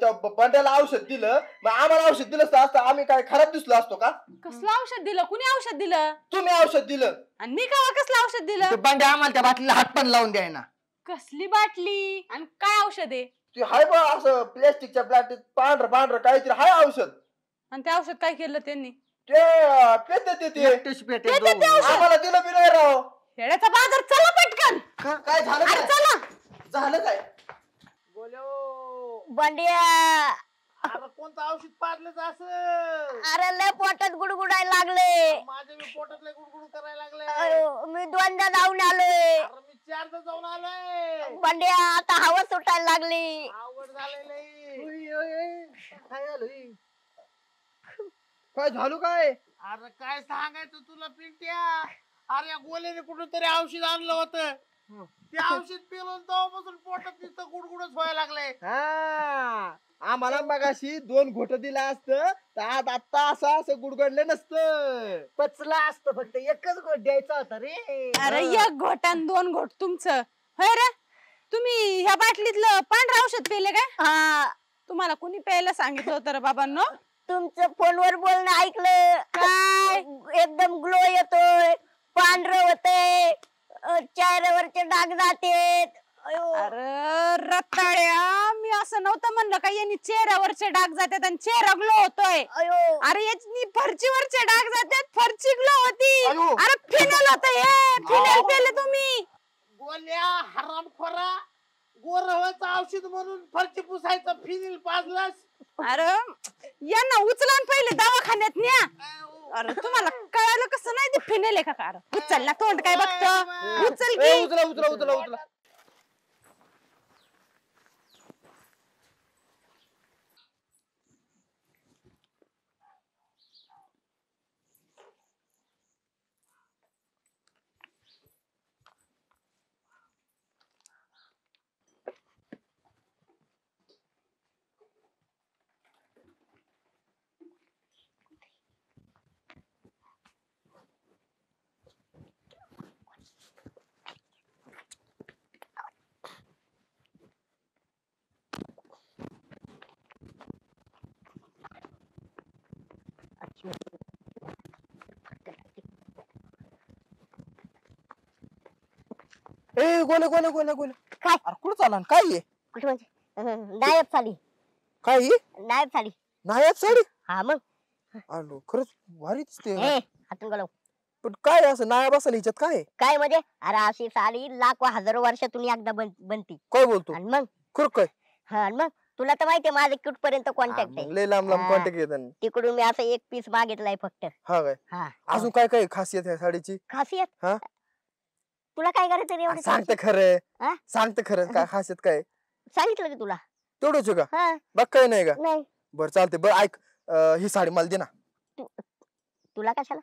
त्या बंड्याला औषध दिलं मग आम्हाला औषध दिलं असतं आम्ही काय खराब दिसलो असतो का? कसलं औषध दिलं? कुणी औषध दिलं? तुम्ही औषध दिलं. आणि मी का कसलं औषध दिलं? ते बांड्या आम्हाला त्या बाटलीला हात पण लावून द्याय ना. कसली बाटली आणि काय औषध आहे? ते हाय बा असं प्लॅस्टिकच्या प्लॅस्टिक पांढरं पांढरं काहीतरी हाय औषध. आणि ते औषध काय केलं त्यांनी? ते पेते ते एकटेच पेटे ते दोन. औषध. आम्हाला दिलं बी नाही राव. येड्याचा बाजार, चला पटकन. काय झालं अरे काय? चला. झालं काय? बोलो. बंड्या अरे कोणतं औषध पाजलं असं? अरे लय पोटात गुडगुडायला लागले. माझ्या मी पोटातले गुडगुड करायला लागले. अयो, मी दोनदा जाऊन आलोय. अरे मी चारदा जाऊन आलोय. बंड्या आता हवा सुटायला लागली. आवड झालेली. काय झालं हे? काय झालं काय? अरे काय सांगायचं तुला पिंट्या. अरे या गोल्याने कुठून तरी औषध आणलं होतं ते औषध पिलं तेव्हापासून पोटात नुसतं गुडगुडच व्हायला लागलंय. हा आम्हाला मगाशी 2 घोट दिला असतं तर आज आता असं गुडगडलं नसतं. पचला असतं फक्त एकच गोट द्यायचा होता रे. अरे 1 घोट आणि 2 घोट तुमचं होय रे. तुम्ही ह्या बाटलीतलं पांढरं औषध पिले काय? हा तुम्हाला कुणी प्यायला सांगितलं होतं रे बाबांनो? तुमचं फोनवर बोलणं ऐकलं. काय? एकदम ग्लो येतोय, पांढरं होतंय, चेहऱ्यावरचे डाग जातेत. अयो. अरे रताळ्या, मी असं नव्हतं म्हणलं का यांनी चेहऱ्यावरचे डाग जातात आणि चेहरा ग्लो होतोय. अयो अरे याची फरचीवरचे डाग जातात, फरची ग्लो होती. अयो. अरे फिनल होत हे, फिनल पेले तुम्ही. गोल्या हरामखोरा, गोरवाचं औषध म्हणून फरची पुसायचं फिनील पाजलास. अरे यांना उचला आणि पहिले दवाखान्यात न्या. अरे तुम्हाला कळालं कसं नाही ते फिनेल आहे का? अरे उचल ना, तोंड काय बघतो, उचल ए, की. उचला उचला उचला उचला. ए गोले गोले गोले गोले काय? अरे कुठं चालला आणि काय आहे? कुठे म्हणजे नायब साडी, काय आहे? नायब साडी. नाही आज साडी. हा मग आलो खरंच भारी दिसते. ए हातून गेलो. पण काय असं नाया बसायला हिच्यात काय आहे? काय म्हणजे अरे अशी साडी लाखो हजारो वर्षातून एकदा बनती. काय बोलतो आणि मग खरं काय? हा आणि मग तुला तर माहितीये माझं कुठपर्यंत कॉन्टॅक्ट मग आहे. लय लांब लांब हा. कॉन्टॅक्ट येतात. तिकडून मी असं एक पीस मागितलाय फक्त. हा काय हा अजून काय काय खासियत आहे साडीची? खासियत. हा? तुला काय करायचं रे एवढं? सांगते खरं. हा? सांगते खरं काय खासियत काय? सांगितलं की तुला. तेवढंच आहे का? हा बघ काय नाही का? नाही बरं चालते. बरं ऐक ही साडी मला दे ना. तुला कशाला?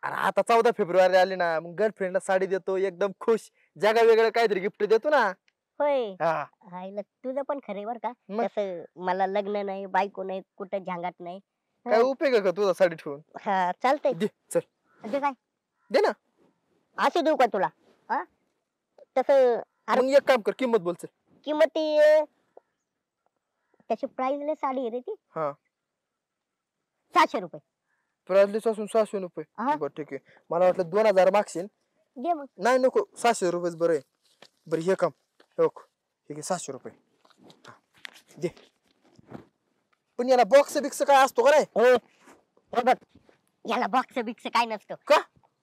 अरे आता 14 फेब्रुवारी आली ना, मग गर्लफ्रेंडला साडी देतो एकदम खुश, जगा वेगळं काहीतरी गिफ्ट देतो ना. होय हा आईला तुझं पण खरे बर का. मग? तसं मला लग्न नाही, बायको नाही, कुठं झांगाट नाही. काय उपयोग आहे का तुझा साडी ठेवून? हा चालतंय. दे चल ते काय दे ना. असू देऊ का तुला? हा तसं अरे मग एक काम कर, किंमत बोल चल. किंमती त्याची प्राइस साडी आहे रे ती. हा 700 रुपये. प्राइसलेस असून 600 रुपये. हा. बरं ठीक आहे. मला वाटलं 2000 मागशील. दे मग. नाही नको, 600 रुपयेच बरं आहे. बरं हे काम हो हे घे 700 रुपये. हा, दे. पण याला बॉक्स बिक्स काय असतो का नाही? हो हे बघ याला बॉक्स बिक्स काय नसतं. का?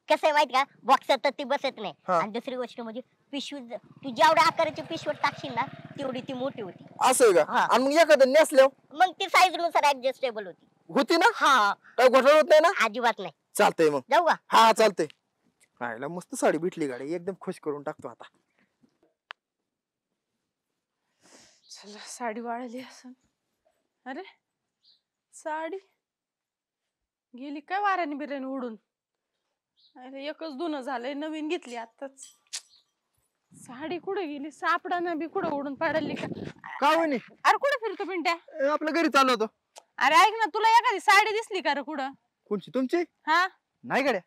कसं आहे माहित का, बॉक्स तर ती बसत नाही. हा. आणि दुसरी गोष्ट म्हणजे पिशवी तू जेवढ्या आकाराची पिशवी टाकशील ना तेवढी ती मोठी होती. असं आहे का? हा. आणि मग एखादं नेसल्यावर मग ती साईज नुसार ऍडजस्टेबल होती. होती ना? हा काय घोटाळा होत नाही ना? अजिबात नाही. चालतंय मग. जाऊ का? हा चालतंय. खायला मस्त साडी भेटली गाडी, एकदम खुश करून टाकतो आता. चला साडी वाळली असं. अरे साडी गेली काय वाऱ्याने बिर्याणी उडून. अरे एकच धुणं झालंय, नवीन घेतली आताच. साडी कुठे गेली? सापडा ना बी, कुठं उडून पडली का? का म्हणे? अरे कुठे फिरतो पिंट्या? आपल्या घरी चाललो होतो. अरे ऐक ना, तुला एखादी साडी दिसली का रे कुठं? कोणची? तुमची? हा नाही गाड्या.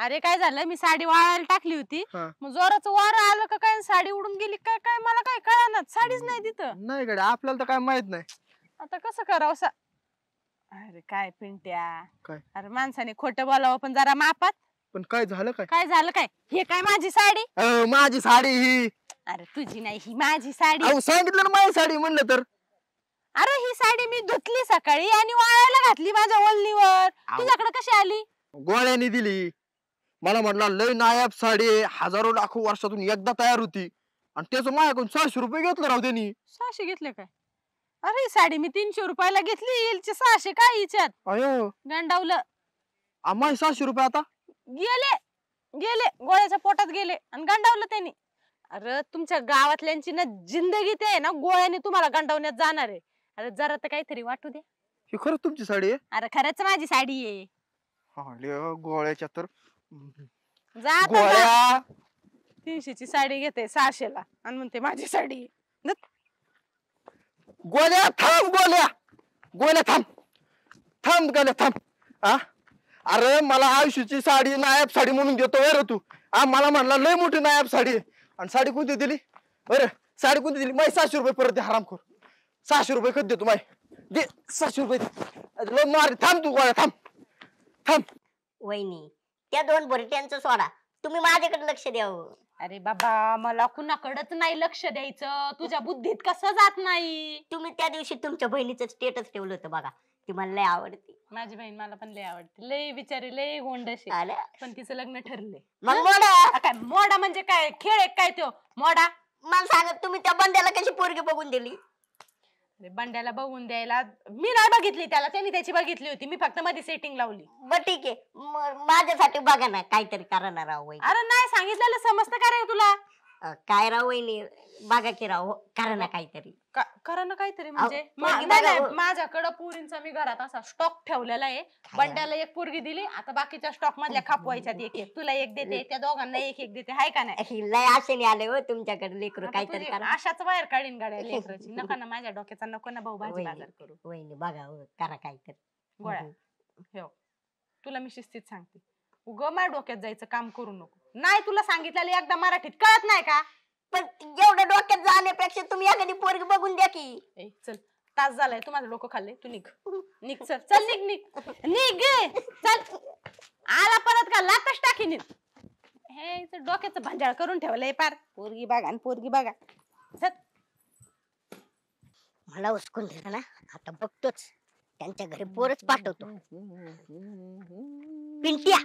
अरे काय झालं, मी साडी वाळायला टाकली होती. हा. मग जोराचं वारं आलं का काय, साडी उडून गेली काय काय मला काय कळणार. साडीच नाही तिथं. नाही गाड्या, आपल्याला तर काय माहित नाही. आता कसं करावं अरे काय पिंट्या, काय? अरे माणसाने खोटं बोलावं पण जरा मापात. पण काय झालं काय? काय झालं काय? हे काय माझी साडी? माझी साडी ही. अरे तुझी नाही, ही माझी साडी. अहो सांगितलं ना माझी साडी म्हणलं तर. अरे ही साडी मी धुतली सकाळी आणि वाळायला घातली माझ्या ओलनीवर. तुझ्याकडे कशी आली? गोळ्याने दिली. मला म्हटलं लय नायाब साडी आहे, हजारो लाखो वर्षातून एकदा तयार होती, आणि त्याचं माझ्याकडून 600 रुपये घेतलं राव त्यांनी. 600 घेतले काय? अरे ही साडी मी 300 रुपयाला घेतली, हिलचे 600 काय हिच्यात? अयो गंडावलं. आम्हाला 600 रुपये आता. गेले गेले गोळ्याच्या पोटात गेले आणि गंडावलं त्यांनी. अरे तुमच्या गावातल्यांची ना जिंदगी ते आहे ना, गोळ्याने तुम्हाला गंडावण्यात जाणार आहे. अरे जरा तर काहीतरी वाटू दे. ही खरंच तुमची साडी आहे? अरे खरंच माझी साडी आहे. हा, लय गोळ्याच्या तर जा आता जा. गोळ्या 300ची साडी घेते 600ला आणि म्हणते माझी साडी. गोल्या थांब, गोल्या गोल्या थांब थांब, गोल्या थांब. हा अरे मला आयुष्याची साडी नायब साडी म्हणून घेतो रे तू. मला म्हणला लय मोठी नायब साडी आहे. आणि साडी कोणती दिली बरं? साडी कोणती दिली? माय 600 रुपये परत दे हरामखोर. 600 रुपये कधी देतो माय? दे 600 रुपये दे. मार थांब तू, गोळ्या थांब थांब. वहिनी त्या 2 भरट्यांचं सोडा, तुम्ही माझ्याकडे लक्ष द्यावं. अरे बाबा मला कुणाकडच नाही लक्ष द्यायचं, तुझ्या बुद्धीत कसं जात नाही. तुम्ही त्या दिवशी तुमच्या बहिणीचं स्टेटस ठेवलं होतं बघा, ती मला लय आवडते. माझी बहीण मला पण लय आवडते, लय बिचारी लय गोंडशी, आलं? पण तिचं लग्न ठरलंय. मग मोडा. काय मोडा म्हणजे काय खेळ आहे काय तो मोडा? मला सांगा तुम्ही त्या बंद्याला कशी पोरगी बघून दिली? अरे बंड्याला बघून द्यायला मी नाही बघितली, त्याला त्यांनी त्याची बघितली होती, मी फक्त मध्ये सेटिंग लावली. बर ठीक आहे, माझ्यासाठी बघा ना काहीतरी करा ना राव वहिनी. अरे नाही सांगितलेलं समजतं का रे तुला? काय राव वहिनी, बघा की राव, करा ना काहीतरी. करा ना काहीतरी म्हणजे पोरगी नाही, बघा नाही, हो. माझ्याकडं पुरींचा मी घरात असा स्टॉक ठेवलेला आहे. बंड्याला एक पोरगी दिली, आता बाकीच्या स्टॉक मधल्या खापवायच्यात एक एक, तुला एक देते, त्या दोघांना एक एक देते, हाय का नाही? लय आशेने आले हो तुमच्याकडे लेकरू, आता काहीतरी तुझी करा. अशाच बाहेर काढीन गाड्या लेकराची. नका ना माझ्या डोक्याचा, नको ना भाऊ भाजी बाजार करू. वहिनी बघा हो, करा काहीतरी. गोळ्या ठेव, तुला मी शिस्तीत सांगते, उग माझ्या डोक्यात जायचं काम करू नको. नाही तुला सांगितलेलं एकदा मराठीत कळत नाही का? पण एवढं डोक्यात जाण्यापेक्षा तुम्ही एखादी पोरगी बघून द्या की. ए चल, तास झालाय, तू माझं डोकं खाल्ले, तू निघ निघ, चल चल निघ निघ निघ चल. आला परत का लातच टाकीन. हे इथं डोक्याचं भांजाळ करून ठेवलंय पार. पोरगी बघा आणि पोरगी बघा. चल. मला उचकून दिलं ना, आता बघतोच त्यांच्या घरी पोरच पाठवतो. पिंट्या,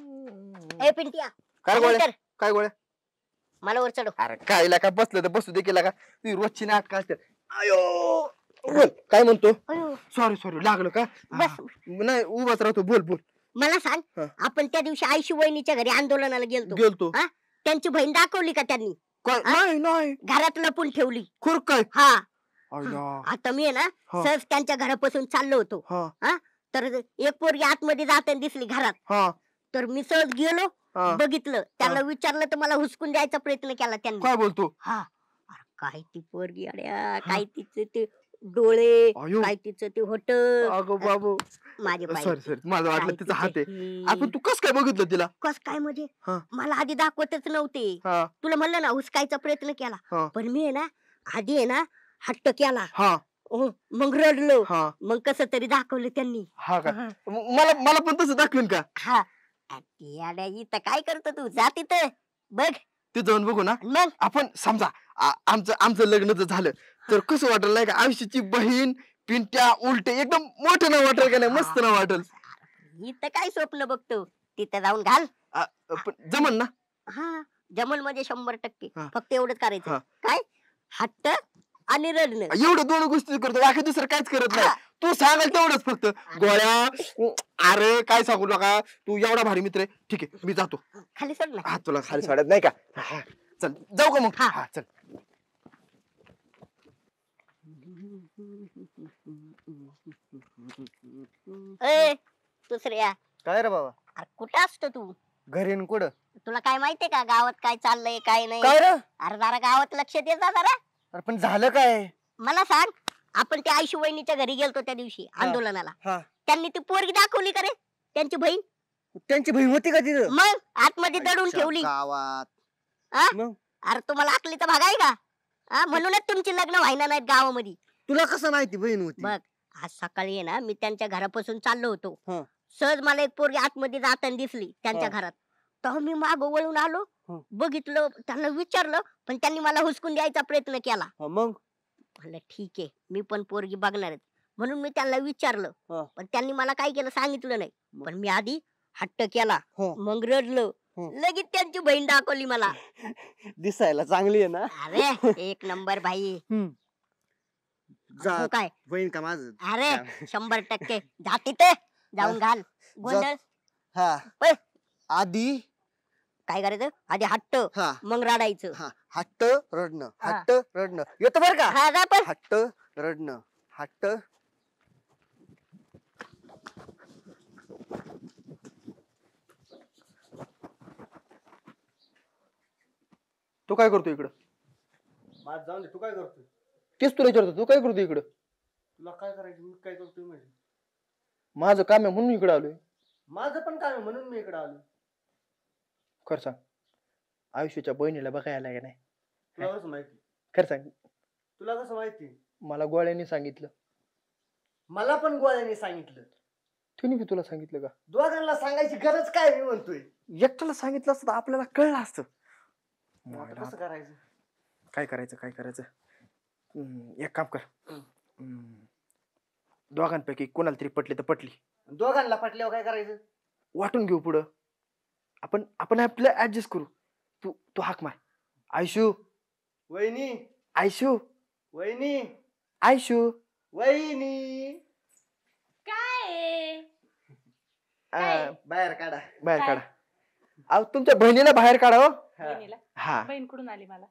ए पिंट्या, काय गोळ्या? नंतर काय गोळ्या? मला वर चढव. अरे काय का बसलं तर बसू दे केला का? ती रोजची नाटक असतात. आयो बोल काय म्हणतो? अयो, सॉरी सॉरी लागलो का? बस. नाही उभाच राहतो. बोल बोल. मला सांग, हा. आपण त्या दिवशी आयशी वहिनीच्या घरी आंदोलनाला गेलतो, गेलतो. हा? त्यांची बहीण दाखवली का त्यांनी? काय? नाही नाही घरात लपून ठेवली. खुर काय? हा, आयला. आता मी आहे ना हा. सहज त्यांच्या घरापासून चाललो होतो, हा तर एक पोरगी आतमध्ये जाताना दिसली घरात. हा तर मी सहज गेलो, हा. बघितलं, त्याला विचारलं तर मला हुसकून द्यायचा प्रयत्न केला त्यांनी. काय बोलतो? हा, अरे काय ती पोरगी, अड्या काय तिचं ते डोळे, अयो. काय तिचं ते होट, अगो बाबू. माझे पाय. सॉरी सॉरी मला वाटलं काय तिचा हात आहे. तिचं आपण तू कस काय बघितलं तिला? कस काय म्हणजे हा. मला आधी दाखवतच नव्हते. हा तुला म्हणलं ना हुसकायचा प्रयत्न केला, हा. पण मी आहे ना आधी आहे ना हट्ट केला, हा मग रडलो, हा मग कसं तरी दाखवलं त्यांनी. हा का? मला मला पण तसं दाखवेन का? हा, ती अड्या इथं काय करतो तू, जा तिथं बघ. ते जाऊन बघू ना. मग आपण समजा आमचं लग्न जर झालं तर कसं वाटेल नाही का? आयुष्याची बहीण पिंट्या उलटे एकदम मोठं ना वाटेल का नाही? मस्त ना वाटेल. इथं काय स्वप्न बघतो, तिथं जाऊन घाल. पण जमन ना? हा, जमल म्हणजे 100%. हा. फक्त एवढंच करायचं, हा. काय हट्ट आणि रडणं. एवढं 2 गोष्टी करतो, बाकी दुसरं काहीच करत नाही. तू सांगाल तेवढंच फक्त. गोळ्या अरे काय सांगू नका, तू एवढा भारी मित्र आहे. ठीक आहे मी जातो. खाली सोड ना. हा तुला खाली सोडत नाही का? हा, चल जाऊ का मग? हा. हा चल. ए दुसऱ्या, काय रे बाबा? अरे कुठं असतो तू? घरी न कुठं? तुला काय माहितीये का गावात काय चाललंय काय नाही? काय रे? अरे जरा गावात लक्ष दे जा जरा. अरे पण झालं काय? मला सांग, आपण त्या आयशू वहिनीच्या घरी गेलतो त्या दिवशी आंदोलनाला, हा. त्यांनी ती पोरगी दाखवली का रे, त्यांची बहीण? त्यांची बहीण होती का तिथं? मग आतमध्ये दडून ठेवली. गावात. हा? मग? अरे तुम्हाला अकलीचा भाग आहे का? हा, म्हणूनच तुमची लग्न व्हायना नाहीत गावामध्ये. तुला कसं माहिती बहीण होती? बघ, आज सकाळी आहे ना मी त्यांच्या घरापासून चाललो होतो, हा. सहज मला एक पोरगी आतमध्ये जाताना दिसली त्यांच्या हा. घरात. तेव्हा मी माग वळून आलो, हा. बघितलं, त्यांना विचारलं, पण त्यांनी मला हुसकून द्यायचा प्रयत्न केला. हा, मग म्हणलं ठीक आहे, मी पण पोरगी बघणार आहे, म्हणून मी त्यांना विचारलं, हा. पण त्यांनी मला काय केलं सांगितलं नाही. मग? पण मी आधी हट्ट केला, हा. मग रडलो, हा. लगेच त्यांची बहीण दाखवली मला. दिसायला चांगली आहे ना? अरे एक नंबर भाई. जा हो काय? बहीण का माझं? अरे 100% जा तिथे जाऊन घाल गोंधळ. हा. पळ. आधी काय करायचं, आधी हट्ट हा मग रडायचं. हा हट्ट रडणं, हा. हट्ट रडणं. येतं बरं का? हा जा पण. हट्ट रडणं, हट्ट. तू काय करतो इकडं? माझ जाऊन दे, तू काय करतोय? तेच तुला विचारतो, तू काय करतो इकडं? तुला काय करायचं, मी काय करतोय म्हणजे? माझं काम आहे म्हणून इकडे आलोय. माझं पण काम आहे म्हणून मी इकडे आलो. खरं सांग, आयुष्याच्या बहिणीला बघायला का नाही? तुला कसं माहिती? खरं सांग. तुला कसं माहिती? मला गोळ्याने सांगितलं. मला पण गोळ्याने सांगितलं. तुम्ही बी तुला सांगितलं का? दोघांना सांगायची गरज काय, मी म्हणतोय. एकट्याला सांगितलं असतं तर आपल्याला कळलं असतं. आता कसं करायचं? काय करायचं? एक काम कर. दोघांपैकी कोणाला तरी पटली तर पटली. दोघांना पटल्यावर काय करायचं? वाटून घेऊ पुढं. आपण आपलं ऍडजस्ट करू. तू हाक मार. आयशू, वहिनी, आयशू, वहिनी, आयशू. वहिनी. काय बाहेर काढा. बाहेर काढा. अहो तुमच्या बहिणीला बाहेर काढा हो. बहिणीला हा, बहीण कुठून आली मला?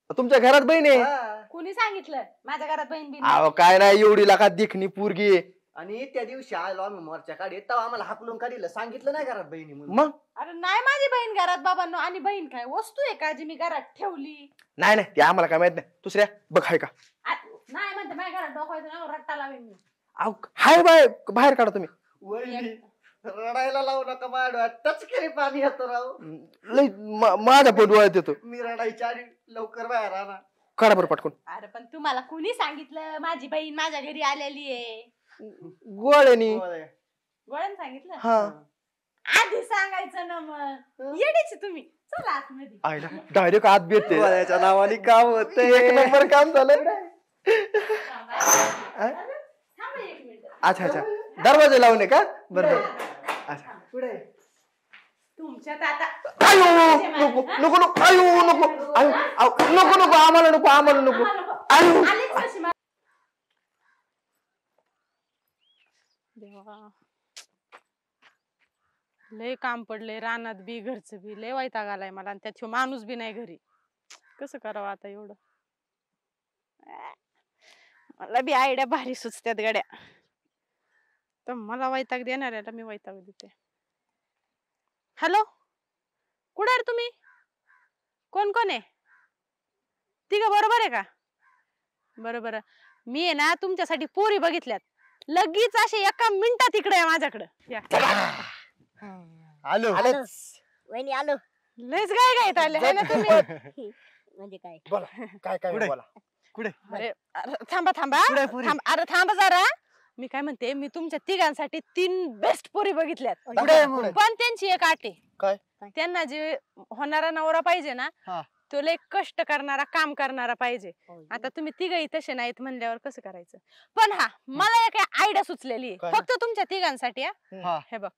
तुमच्या घरात बहीण आहे. हा. कुणी सांगितलं माझ्या घरात बहीण बिन? अहो काय नाही, एवढी लाखा देखणी पोरगी आहे. आणि त्या दिवशी आलो आम्ही मोर्चा काढी, तेव्हा आम्हाला हाकलून काढलं, सांगितलं नाही घरात बहिणी म्हणून. मग अरे नाही माझी बहीण घरात बाबांनो. आणि बहीण काय वस्तू आहे का जी मी घरात ठेवली? नाही ते आम्हाला काय माहित नाही. दुसऱ्या बघ हाय का? नाही म्हणते माझ्या घरात डोकायचं ना, रट्टा लावेन मी. अहो हाय बाहेर काढा तुम्ही. वहिनी, रडायला लावू नका, माझ्या टचकरी पाणी येतो राव. लय माझ्या पण डोळ्यात येतो. मी रडायच्या आधी लवकर बाहेर आणा. काढा बरं पटकून. अरे पण तुम्हाला कुणी सांगितलं माझी बहीण माझ्या घरी आलेली आहे? गोळ्यानी. गोळ्याने सांगितलं? हा. आधी सांगायचं ना मग. येडीची तुम्ही. चला आतमध्ये. आयला डायरेक्ट आत बेते. गोळ्याच्या नावाने काम होत. एक नंबर काम झालं. थांबा एक मिनिट. अच्छा दरवाजा लावून का? बरोबर. अच्छा. पुढे तुमच्यात आता आयो नको आयो नको आम्हाला नको आयो. आलीच कशी मा- देवा, लय काम पडले रानात बी घरचं बी. लय वैताग आलाय मला. आणि त्यात माणूस बी नाही घरी. कसं करावं आता एवढं? मला बी आयडिया भारी सुचत्यात गड्या. तर मला वैताग देणाऱ्याला मी वैताग देते. हॅलो, कुठे आहे तुम्ही? कोण आहे? तिघ बरोबर आहे का? बरोबर. मी आहे ना तुमच्यासाठी पोरी बघितल्यात. लगेच असे एका मिनिटात इकडे या माझ्याकडे. या. आलो. वहिनी आलो. लयच काय आले है ना तुम्ही? म्हणजे काय? काय बोला. अरे थांबा. अरे थांबा जरा. मी काय म्हणते, मी तुमच्या तिघांसाठी 3 बेस्ट पोरी बघितल्यात. पण त्यांची एक अट आहे. काय? त्यांना जे होणारा नवरा पाहिजे ना, तो लय कष्ट करणारा, काम करणारा पाहिजे. आता तुम्ही तिघही तसे नाहीत म्हणल्यावर कसं करायचं? पण मला एक आयडिया सुचलेली आहे, फक्त तुमच्या तिघांसाठी. हे बघ,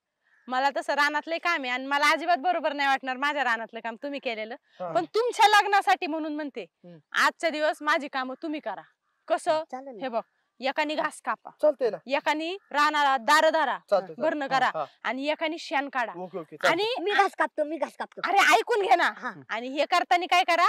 मला तसं रानातलं काम आहे आणि मला अजिबात बरोबर नाही वाटणार माझ्या रानातलं काम तुम्ही केलेलं. पण तुमच्या लग्नासाठी म्हणून म्हणते, आजच्या दिवस माझी कामं तुम्ही करा. कसं? हे बघ, एकानी घास कापा, चालतंय ना. एकानी रानाला दार धारा भरणं करा, हा. आणि एकानी शेण काढा. आणि मी घास कापतो. अरे ऐकून घे ना. आणि हे करताना काय करा,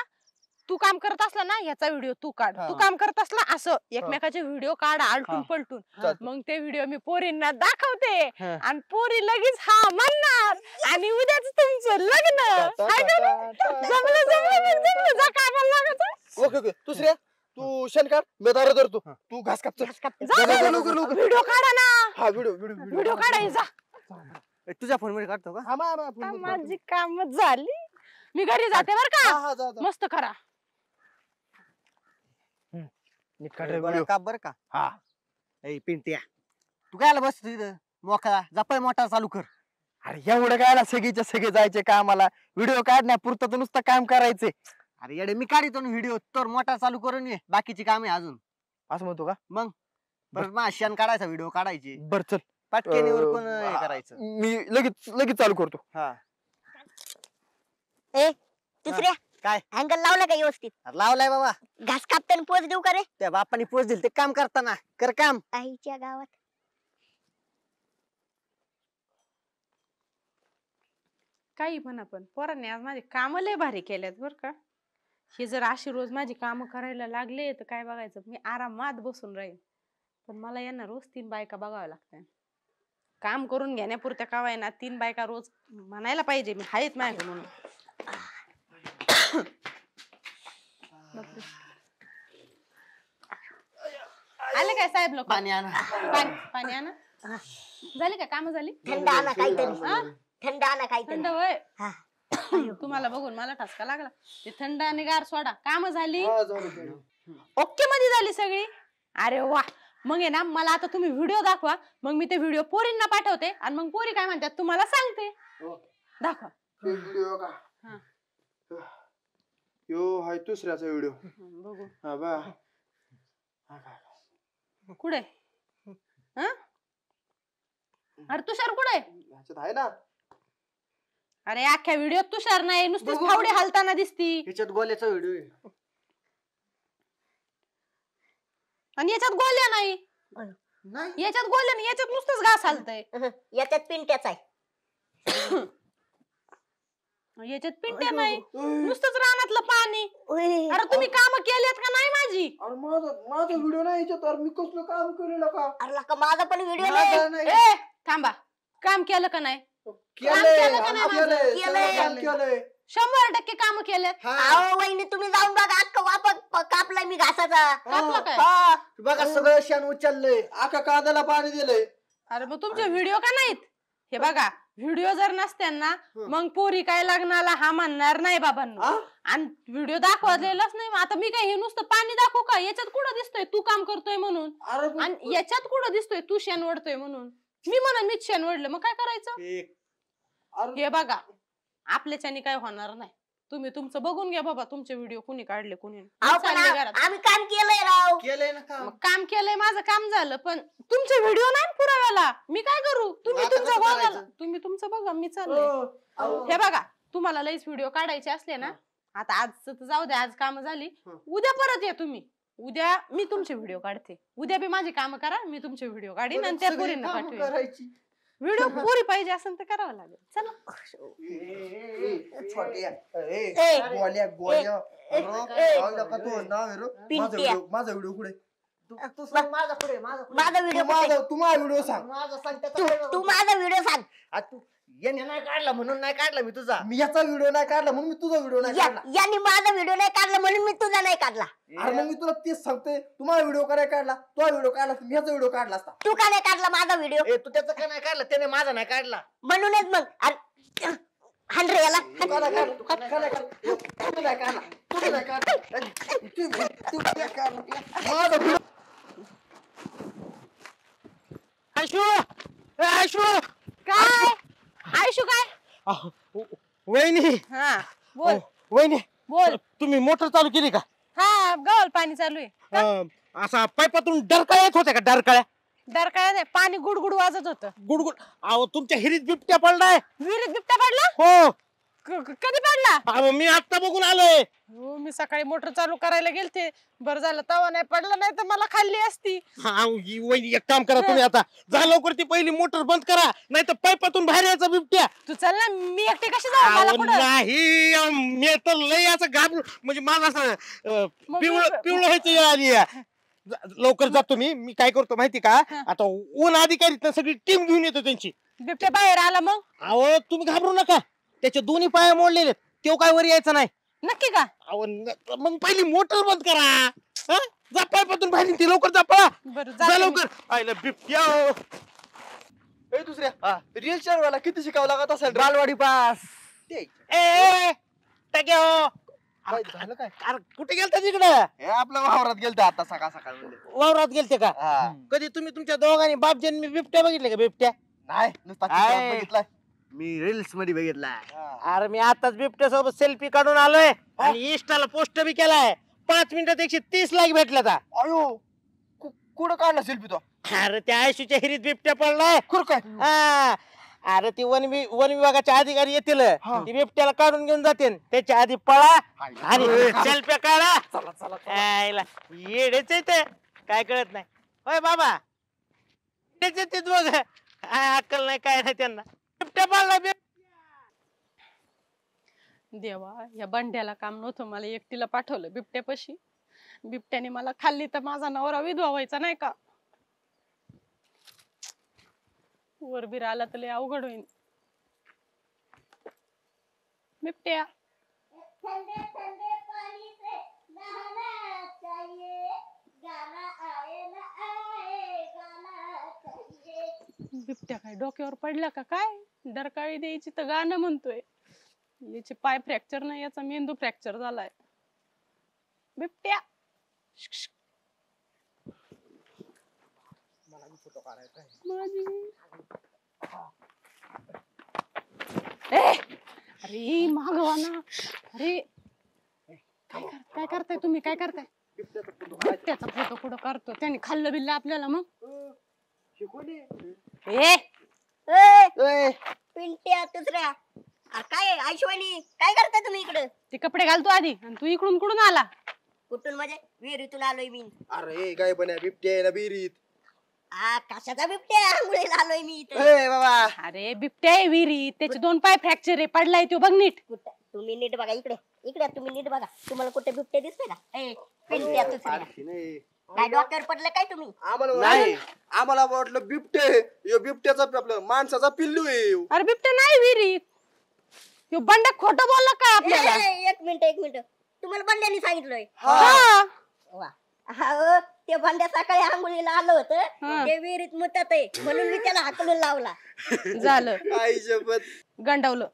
तू काम करत असला ना ह्याचा व्हिडिओ तू काढ, तू काम करत असला असं एकमेकाचे व्हिडिओ काढ आलटून पलटून. मग ते व्हिडिओ मी पोरींना दाखवते आणि पोरी लगेच हा म्हणणार आणि उद्याच तुमचं लग्न. जमलं जा कामाला लागायचं. ओके दुसऱ्या तू शनकार मी दार धरतो, तू घास कापतो. व्हिडिओ काढा ना. हा व्हिडिओ काढा. जा तुझ्या फोन मध्ये काढतो का? आता माझी काम झाली. मी घरी जाते बर का. मस्त करा. काप बर का? हा. ए पिंट्या, तू काय बसतो तिथं मोकळा? जपाय मोठा चालू कर. अरे एवढं काय सगळीच्या सगळे जायचे कामाला, व्हिडिओ काढण्या पुरतं तर नुसतं काम करायचे. अरे येडे, मी काढतो ना व्हिडिओ, तर मोठा चालू करून ये. बाकीची कामे अजून. असं म्हणतो का? मग परत मग शेण काढायचा, व्हिडिओ काढायचे, बर चल. पाटकेनीवर कोण हे करायचं. मी लगेच चालू करतो. हा. ए दुसऱ्या, काय? अँगल लावला का व्यवस्थित? अरे लावलाय बाबा. घास कापताना पोच देऊ का रे? त्या बापाने पोच दिली ते काम करताना. कर काम. आईच्या गावात. काही म्हणा, पण पोरांनी आज माझे काम लय भारी केल्यात बर का. हे जर अशी रोज माझी काम करायला लागले तर काय बघायचं, मी आरामात बसून राहील. पण मला यांना रोज 3 बायका बघाव्या लागतात. काम करून घेण्यापुरत्या का ना 3 बायका रोज म्हणायला पाहिजे मी हायत माझ्याकडे म्हणून. आले काय साहेब लोक? पाणी आणा. पाणी आणा. झाली का काम झाली? थंड आणा काहीतरी हा? थंड आणा काहीतरी थंड होय. हा. तुम्हाला बघून मला ठसका लागला. ते थंड आणि गार सोडा. काम झाली हा, जाऊ दे. ओके मध्ये झाली सगळी. अरे वा. मग आहे ना मला आता तुम्ही व्हिडिओ दाखवा, मग मी ते व्हिडिओ पोरींना पाठवते आणि मग पोरी काय म्हणतात तुम्हाला सांगते. दाखवा. व्हिडिओ का? हा. यो हाय दुसऱ्याचा व्हिडिओ. बघू हा बा. कुठे? हा? अरे तुषार कुठे? ह्याच्यात आहे ना. अरे अख्ख्या व्हिडिओत तुषार नाही, नुसतीच बघू. फावडे हालताना दिसती. ह्याच्यात गोल्याचा व्हिडिओ आहे. आणि याच्यात गोल्या नाही. नाही. याच्यात गोल्या नाही, याच्यात नुसतंच घास हालतय. याच्यात पिंट्याच आहे याच्यात पिंट्या नाही, नुसतंच रानातलं पाणी. उई. अरे तुम्ही काम केलेत का नाही माझी? अरे माझा व्हिडिओ नाही ह्याच्यात. अरे मी कसलं काम केलेलं का? अरे लका माझा पण व्हिडिओ नाही माझा नाही. ए थांबा, काम केलं का नाही? केलंय, केलं का नाही माझं? केलंय, केलंय. सगळं काम केलंय. 100% काम केलेत. हा. अहो वहिनी तुम्ही जाऊन बघा अख्खा वापर कापलाय मी घासाचा कापला काय? हा. बघा सगळं शेण उचललंय. आका कांद्याला पाणी दिलंय. अरे मग तुमचे व्हिडिओ का नाहीत? हे बघा, व्हिडिओ जर नसत्यान ना मग पोरी काय लग्नाला हा म्हणणार नाही बाबांनो. हा? आणि व्हिडिओ दाखवलेलाच नाही. आता मी काय हे नुसतं पाणी दाखवू का? याच्यात कुठं दिसतोय तू काम करतोय म्हणून, अरे पण- आणि याच्यात कुठं दिसतोय तू शेण वडतोय म्हणून. मी म्हणून मीच शेण वडलं, मग काय करायचं? अरे हे बघा, आपल्याच्यानी काय होणार नाही. तुम्ही तुमचं बघून घ्या बाबा, तुमचे व्हिडिओ कुणी काढले कुणी नाही. अहो मी पण चालले घरात. आम्ही काम केलंय राव केलंय ना काम. मग काम केलंय, माझं काम झालं, पण तुमचे व्हिडिओ नाही ना पुराव्याला. मी काय करू? तुम्ही आता तुमचं कसं बघा, करायचं? तुम्ही तुमचं बघा, मी चालले. अहो. हे बघा, तुम्हाला लईच व्हिडिओ काढायचे असले ना, आता आज तर जाऊ द्या, आज काम झाली. हं. उद्या परत या तुम्ही. उद्या मी तुमचे व्हिडिओ काढते. उद्या बी माझी काम करा, मी तुमचे व्हिडिओ काढीन आणि त्या सगळी पोरींना कामं पाठवेन. करायची. व्हिडिओ पुरी पाहिजे असेल तर करावं लागेल. चला. छोट्या. ए. गोल्या गोल्या. ए. का तू नाव आहे रे? पिंट्या. माझा व्हिडिओ कुठे? तू सांग माझा पुढे माझा पुढे. माझा व्हिडिओ तू माझा व्हिडिओ सांग. माझा सांग तू त्याचा माझा व्हिडिओ सांग तू याने नाही काढला म्हणून नाही काढला मी तुझा. मी याचा व्हिडिओ नाही काढला म्हणून मी तुझा व्हिडिओ नाही काढला. यांनी माझा व्हिडिओ नाही काढला म्हणून मी तुझा नाही काढला अरे मग मी तुला तेच सांगतोय, तू माझा व्हिडिओ करायला काढला, तो व्हिडिओ काढला, मी याचा व्हिडिओ काढला असता. तू का नाही काढला माझा व्हिडिओ ए तू त्याचा का नाही काढला? त्याने माझा नाही काढला. म्हणूनच मग हाण रे याला तू का नाही काढला? तू का नाही काढला? तू नाही काढला. तू नाही काढला. तू नाही काढला. माझा व्हिडिओ. काय आयुष्य काय? वहिनी हा बोल वहिनी बोल. तुम्ही मोटर चालू केली का? हा गवल पाणी चालू आहे. असा पाईपातून डरकाळ्या येत होत्या का? डरकाळ्या दरकाळ्यात नाही, पाणी गुडगुड वाजत होतं. गुडगुड. अहो तुमच्या हिरीत बिबट्या पडलाय. विहिरीत बिबट्या पडला? हो. कधी पडला? अहो मी आता बघून आलोय. हो मी सकाळी मोटर चालू करायला गेलते. बरं झालं तवा नाही पडला, नाही तर मला खाल्ली असती. वहिनी एक काम करा तुम्ही आता, जा लवकर ती पहिली मोटर बंद करा, नाही तर पाईपातून बाहेर यायचा बिबट्या. तू चल ना, मी एकटी कशी जाऊ? मला अहो, कुठं? नाही मी तर लय असं घाबरून, म्हणजे माझं असं मग पिवळं पिवळं व्हायचं वेळ आली आहे. लवकर जातो मी काय करतो माहिती का, आता ऊन अधिकारी सगळी टीम घेऊन येतो त्यांची. बिबट्या बाहेर आला मग? अहो तुम्ही घाबरू नका, त्याचे दोन्ही पाय मोडलेले, तो काय वर यायचा नाही. नक्की का? अहो मग पहिली मोटर बंद करा. हा? जा पाईपातून बाहेर ती लवकर जा, पळा बरं जा जाते मी. लवकर. आयला बिबट्या. ए दुसऱ्या रिअल शहरवाला किती शिकावं लागत असेल रे? बालवाडी पास. ए टाक्या हो. काय झालं काय? अरे कुठे गेलता तिकडे? हे आपल्या वावरात गेलते आता सकाळ सकाळ वावरात गेलते का? कधी तुम्ही तुमच्या दोघांनी बाप जन्मी बिबट्या बघितले का? बिबट्या नाही नुसता आहे. चित्रात बघितलाय. मी रील्स मध्ये बघितलाय. अरे मी आताच बिबट्या सोबत सेल्फी काढून आलोय आणि इंस्टाला पोस्ट बी केलाय. 5 मिनिटात 130 लाईक भेटला. अयो कुठं काढला सेल्फी तो? अरे त्या आयशूच्या हिरीत बिबट्या पडलाय. कुठं काय? हा. अरे ती वन विभागाचे अधिकारी येतील, ती बिबट्याला काढून घेऊन जातील. त्याच्या आधी पळा आणि सेल्फ्या काढा. चला चला यायला येडेच आहे ते, काय कळत नाही. होय बाबा, येडेच आहेत बघ, काय अक्कल नाही काय नाही त्यांना. बिबट्या पडला. देवा, या बंड्याला काम नव्हतं, मला एकटीला पाठवलं बिबट्यापाशी. बिबट्याने मला खाल्ली तर माझा नवरा विधवा व्हायचा नाही का? वर बीर आला तर लय अवघड होईल. बिबट्या ठंडे ठंडे पानी से नहाना बिबट्या काय डोक्यावर पडला का काय? डरकाळी द्यायची तर गाणं म्हणतोय. याचे पाय फ्रॅक्चर नाही, याचा मेंदू फ्रॅक्चर झालाय. बिबट्या माझी. अरे मागवा ना. अरे काय करताय तुम्ही? काय करताय? बिबट्याचा फोटो कुठं करतो? त्याने खाल्लं बिल्लं आपल्याला मग? ए पिंट्या दुसऱ्या काय आयुष्यवाणी काय करताय तुम्ही इकडं? ते कपडे घालतो आधी आणि तू इकडून कुठून आला? कुठून म्हणजे विहिरीतून आलोय मी. अरे काय पण बिबट्या आहे ना विहिरीत. कशाचा बिबट्या? आंघोळीला आलोय मी इथं. ए बाबा अरे बिबट्या आहे विहिरीत, त्याचे 2 पाय फ्रॅक्चर आहे, पडलाय तो बघ नीट. कुठं? तुम्ही नीट बघा इकडे. इकडे तुम्ही नीट बघा. तुम्हाला कुठे बिबट्या दिसतोय का? ए पिंट्या दुसऱ्या काय डॉक्टर पडलं काय तुम्ही? नाही आम्हाला वाटलं बिबटे यो बिबट्याचा आपलं माणसाचा पिल्लू आहे ह्यो. अरे बिबट्या नाही विहिरीत. ह्यो बंड्या खोटं बोलला काय आपल्याला? एक मिनिट तुम्हाला बंड्याने सांगितलंय? हा. वा. हो ते बंड्या सकाळी आंघोळीला आलं होतं, ते विहिरीत मुतत आहे म्हणून मी त्याला हाकलून लावला. झालं आई शपथ गंडावलं.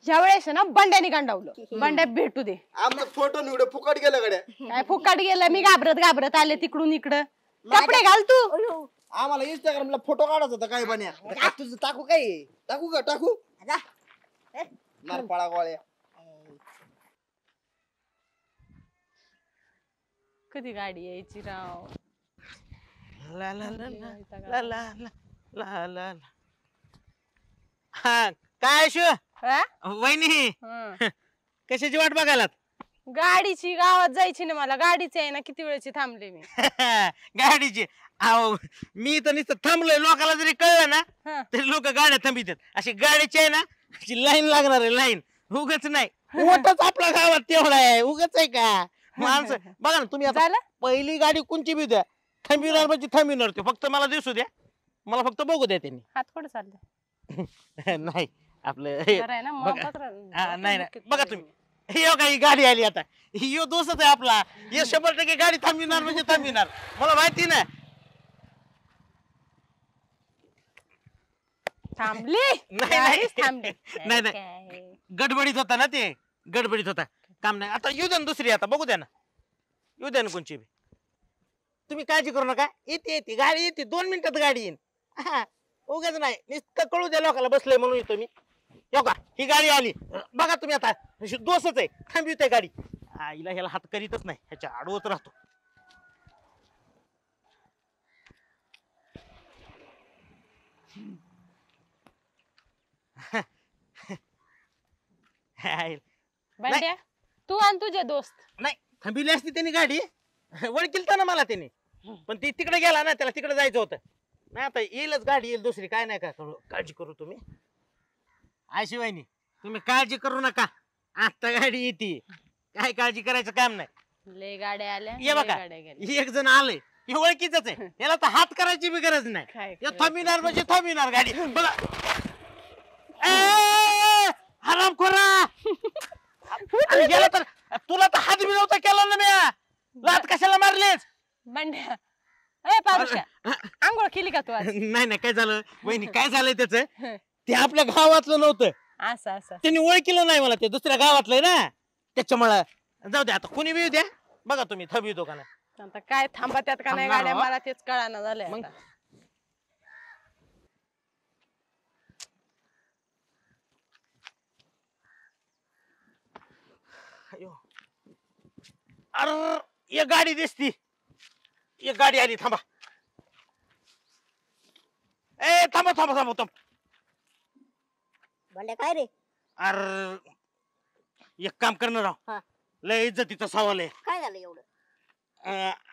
ह्या वेळेस ना बंड्याने गंडावलं. बंड्या भेटू दे. आमचा फोटो निवड फुकट गेला गड्या. काय फुकाट गेलं? मी घाबरत आले तिकडून इकडं. कपडे घाल तू. अयो, आम्हाला इंस्टाग्रामला फोटो काढायचा होता काय बन्या. तुझं टाकू काय टाकू का टाकू जा. नारपाळा गोळ्या. कधी गाडी यायची राव? ला ला ला ला ला ला ला ला ला. हा काय शो हा? वहिनी हं. कशाची वाट बघायलात? गाडीची गावात जायची ना मला. गाडीची आहे ना, किती वेळची थांबले मी. गाडीची. अहो मी तर नुसतं थांबलोय. लोकांना जरी कळलं ना हं. तरी लोक गाड्या थांबितात. अशी गाडीची आहे ना अशी लाईन लागणार आहे. लाईन उगाच नाही. ओटच आपल्या गावात तेवढा आहे. उगाच आहे का माणसं? बघा ना तुम्ही आता झालं? पहिली गाडी कोणची बी द्या, थांबिणार म्हणजे थांबिणार. ते फक्त मला दिसू द्या, मला फक्त बघू द्या त्यांनी. हात कुठं चाललं? नाही आपलं हे बरं आहे ना, बघा. मोहब्बत हा, नाही नाही बघा तुम्ही. ही हो का ही गाडी आली आता. ही दोस्तच आहे आपला. हे 100% गाडी थांबिणार म्हणजे थांबिणार. मला माहिती ना. थांबली. नाही. गाडीच थांबली. नाही नाही काय? गडबडीत होता ना ते. गडबडीत होता. काम नाही. आता येऊ द्या ना दुसरी. आता बघू द्या ना. येऊ द्या ना कोणची बी. तुम्ही काळजी करू नका. येते गाडी येते. 2 मिनिटात गाडी येईन. हा उगाच नाही. नुसतं कळू द्या लोकांना बसलोय म्हणून येतो मी. येऊ का ही गाडी आली. बघा तुम्ही आता दोस्तच आहे. थांबवित गाडी. आईला ह्याला हात करीतच नाही. ह्याच्या आडवत राहतो. बंड्या तू आणि तुझे दोस्त. नाही थांबविली असती त्यांनी गाडी. ओळखील तर ना मला त्यांनी. पण ती तिकडे गेला ना, त्याला तिकडे जायचं होतं. नाही आता येईलच गाडी येईल दुसरी. काय नाही काय काळजी करू तुम्ही. आयशी वहिनी तुम्ही काळजी करू नका. आता गाडी येते. काय काळजी करायचं काम नाही. लय गाड्या आल्या. ये लय बघा गाड्या गेल्या. एक जण आलंय. हे ओळखीच आहे. याला तर हात करायची बी गरज नाही. काय हे थांबिणार म्हणजे थांबिणार गाडी. बघा हराम खोरा. गेला तर तुला तर हात बी नव्हता केला ना म्या. लात कशाला मारलीस? बंड्या ए पारुष्या, आंघोळ केली का तू आज? नाही काय झालं वहिनी, काय झालंय त्याच ते आपल्या गावातलं नव्हतं. असं असं त्यांनी ओळखलं नाही मला. ते दुसऱ्या गावातलंय ना त्याच्यामुळं. जाऊ द्या आता कोणी बी द्या. बघा तुम्ही थांबवितो का नाही. आता काय थांबा त्यात का नाही थांबणार गाड्या? हो. मला तेच कळाना झालंय मग? आता. अरे एक गाडी दिसती. एक गाडी आली. थांबा. ए थांबा थांबा थांबा थांब. बंड्या काय रे? अरे एक काम करणार राव. हा. लय इज्जतीचा सवाल आहे. काय झालं एवढं?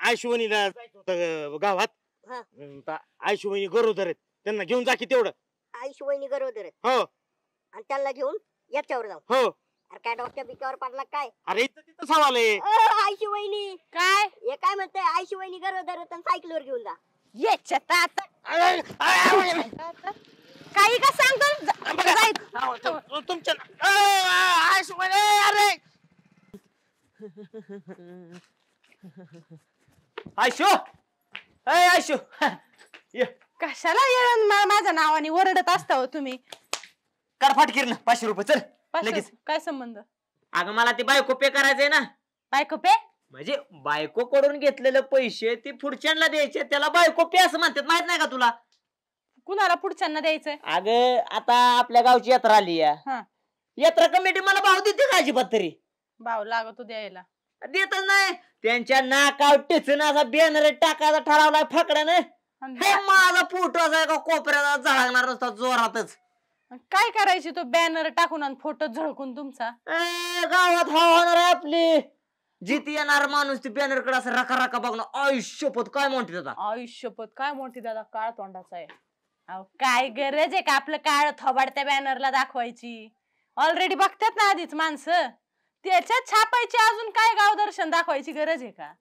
आयशुवणीला जायचं होतं गावात. हा. आयशुवणी गरोदर आहेत. त्यांना घेऊन जा की तेवढं. आईशी वहिनी गरोदर आहेत हो आणि त्यांना घेऊन याच्यावर जाऊ. हो. अरे काय डोक्या बिक्यावर पडला काय? अरे इज्जतीचा सवाल आहे. आईशी वहिनी काय हे काय म्हणते? आईशी वहिनी गरोदर आहेत आणि सायकलवर घेऊन जा. याच्यात आता अरे, काही का सांगतो बघा, तुमच्या आयशुवणी अरे आयशो. अय आयशो. ये कशाला येळण माझ्या नावाने ओरडत असता हो तुम्ही? कर फाटकीर 500 रुपये चल. 500 लगेच. काय संबंध? अगं मला ते बायको पे करायचंय ना. बायको पे? म्हणजे बायको कडून घेतलेले पैसे ते पुढच्यांना द्यायचे, त्याला बायको पे असं म्हणतात, माहित नाही का तुला? कुणाला पुढच्यांना द्यायचंय? अगं आता आपल्या गावची यात्रा आली या. हा. यात्रा कमिटी मला भाव देते का अजिबात तरी? भाव लागतो द्यायला. देतच नाही. त्यांच्या नाकावर टेचून असा बॅनर टाकायचा ठरवलाय फाकड्यानं. हे माझा फोटो असा एका कोपऱ्याला झळकणार नसता जोरातच. काय करायची तो बॅनर टाकून आणि फोटो झळकून तुमचा? गावात हवा होणार आहे आपली. जिथे येणार माणूस ती बॅनर कडे असं रका रका बघणार. आयुष्यपत काय म्हणते दादा? आयुष्यपत काय मोठी दादा काळ तोंडाचा आहे. अहो काय गरज आहे का आपलं काळ थोबाड त्या बॅनरला दाखवायची? ऑलरेडी बघतात ना आधीच माणसं. त्याच्यात छापायची अजून काय गाव दर्शन दाखवायची गरज आहे का?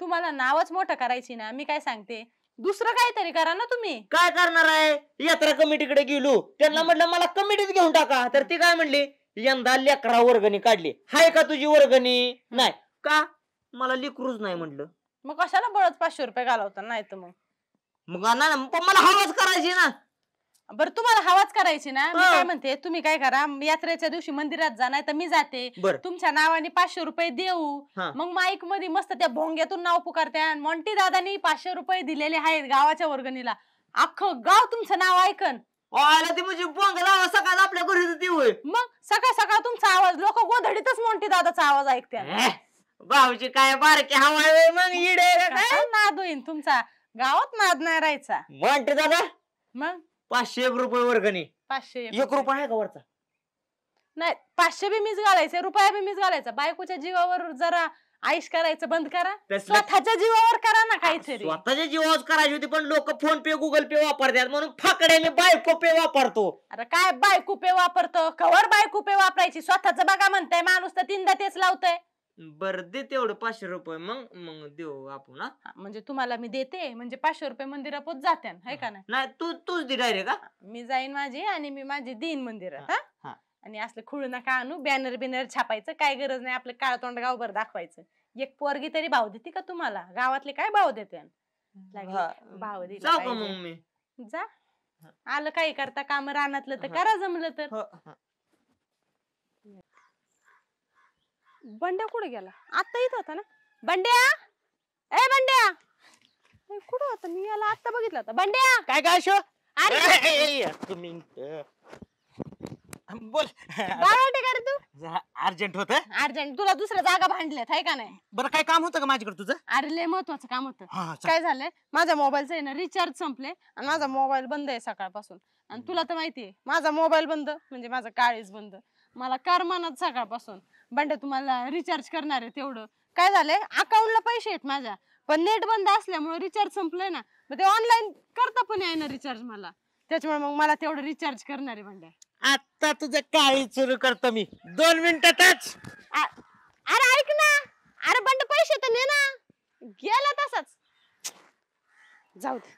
तुम्हाला नावच मोठं करायची ना. मी काय सांगते, दुसरं काहीतरी करा ना तुम्ही. काय करणार आहे? यात्रा कमिटीकडे गेलो, त्यांना म्हटलं मला कमिटीत घेऊन टाका, तर ती काय म्हणली, यंदा लेकरा वर्गणी काढली. हाय का तुझी वर्गणी? नाही का? मला लेकरूच नाही म्हटलं. मग कशाला बळच 500 रुपये घालवता? नाही तर मग नाही पण मला हवाच करायची ना. बरं तुम्हाला हवाच करायची ना. मी हा. काय म्हणते, तुम्ही काय करा, यात्रेच्या दिवशी मंदिरात जा, नाही तर मी जाते. बरं. तुमच्या नावाने 500 रुपये देऊ. हा. मग माईक मध्ये मस्त त्या भोंग्यातून नाव पुकारते, मोंटी दादानी 500 रुपये दिलेले आहेत गावाच्या वर्गणीला. अख्खं गाव तुमचं नाव ऐकन. आला ती म्हणजे बोंगला सकाळ आपल्या घरी ती होय. मग सकाळ सकाळ तुमचा आवाज लोक गोधडीतच मोंटी दादाचा आवाज ऐकते. भाऊची काय बारकी हवा आहे मग इडे काय नाद होईन तुमचा. गावात नाद नाही राहायचा. म्हणते दादा. मग 500 रुपये वर्गणी. 500 1 रुपया आहे का वरचा? नाही 500 बी मीच घालायचे, रुपया बी मीच घालायचा. बायकोच्या जीवावर जरा आईश करायचं बंद करा. स्वतःच्या जीवावर करा ना काहीतरी. स्वतःच्या जीवावर करायची होती, पण लोक फोन पे गुगल पे वापरतात म्हणून फाकडे मी बायको पे वापरतो. अरे काय बायको पे वापरतो? कवर बायको पे वापरायची? स्वतःच बघा म्हणताय माणूस, तर 3दा तेच लावतंय. बर दे तेवढं 500 रुपये, मग मग देऊ आपण. हा, म्हणजे तुम्हाला मी देते म्हणजे 500 रुपये मंदिरात जात्या, है का नाही? नाही तूच दे डायरेक्ट. मी जाईन माझी आणि मी माझी देईन मंदिरात. हा. हा. आणि असलं खुळू नका आणू. बॅनर बिनर छापायचं काय गरज नाही. आपलं काळ तोंड गावभर दाखवायचं. एक पोरगी तरी भाव देते का तुम्हाला? गावातले काय भाव देते? भाव दिला जाऊ का मग पाहिजे. मी? जा. आलं काही करता काम रानातलं तर करा, जमलं तर. बंड्या कुठे गेला? आता येत होता ना बंड्या. ए बंड्या, कुठं होता? मी याला आता बघितलं होतं. बंड्या काय काय शो? अरे बोल. बाळाटे का रे तू? अर्जंट होत. अर्जंट तुला दुसऱ्या जागा भांडल्यात, है का नाही? बरं काय काम होतं का माझ्याकडे तुझं? अरे लय महत्वाचं काम होतं. हा, चल. काय झालंय, माझ्या मोबाईलचं आहे ना रिचार्ज संपले आणि माझा मोबाईल बंद आहे सकाळपासून. आणि तुला तर माहितीये माझा मोबाईल बंद म्हणजे माझं काळीच बंद. मला करमानात सकाळपासून. बंड्या तुम्हाला रिचार्ज करणार आहे तेवढं. काय झालंय, अकाउंटला पैसे आहेत माझ्या, पण नेट बंद असल्यामुळे रिचार्ज संपलंय ना. मग ते ऑनलाईन करता पण आहे ना रिचार्ज मला. त्याच्यामुळे मग मला तेवढं रिचार्ज करणार आहे बंड्या. आता तुझं काळी सुरू करतो मी 2 मिनिटातच. अरे ऐक ना. अरे बंड पैसे तर ने ना. गेला तसाच. जाऊ दे.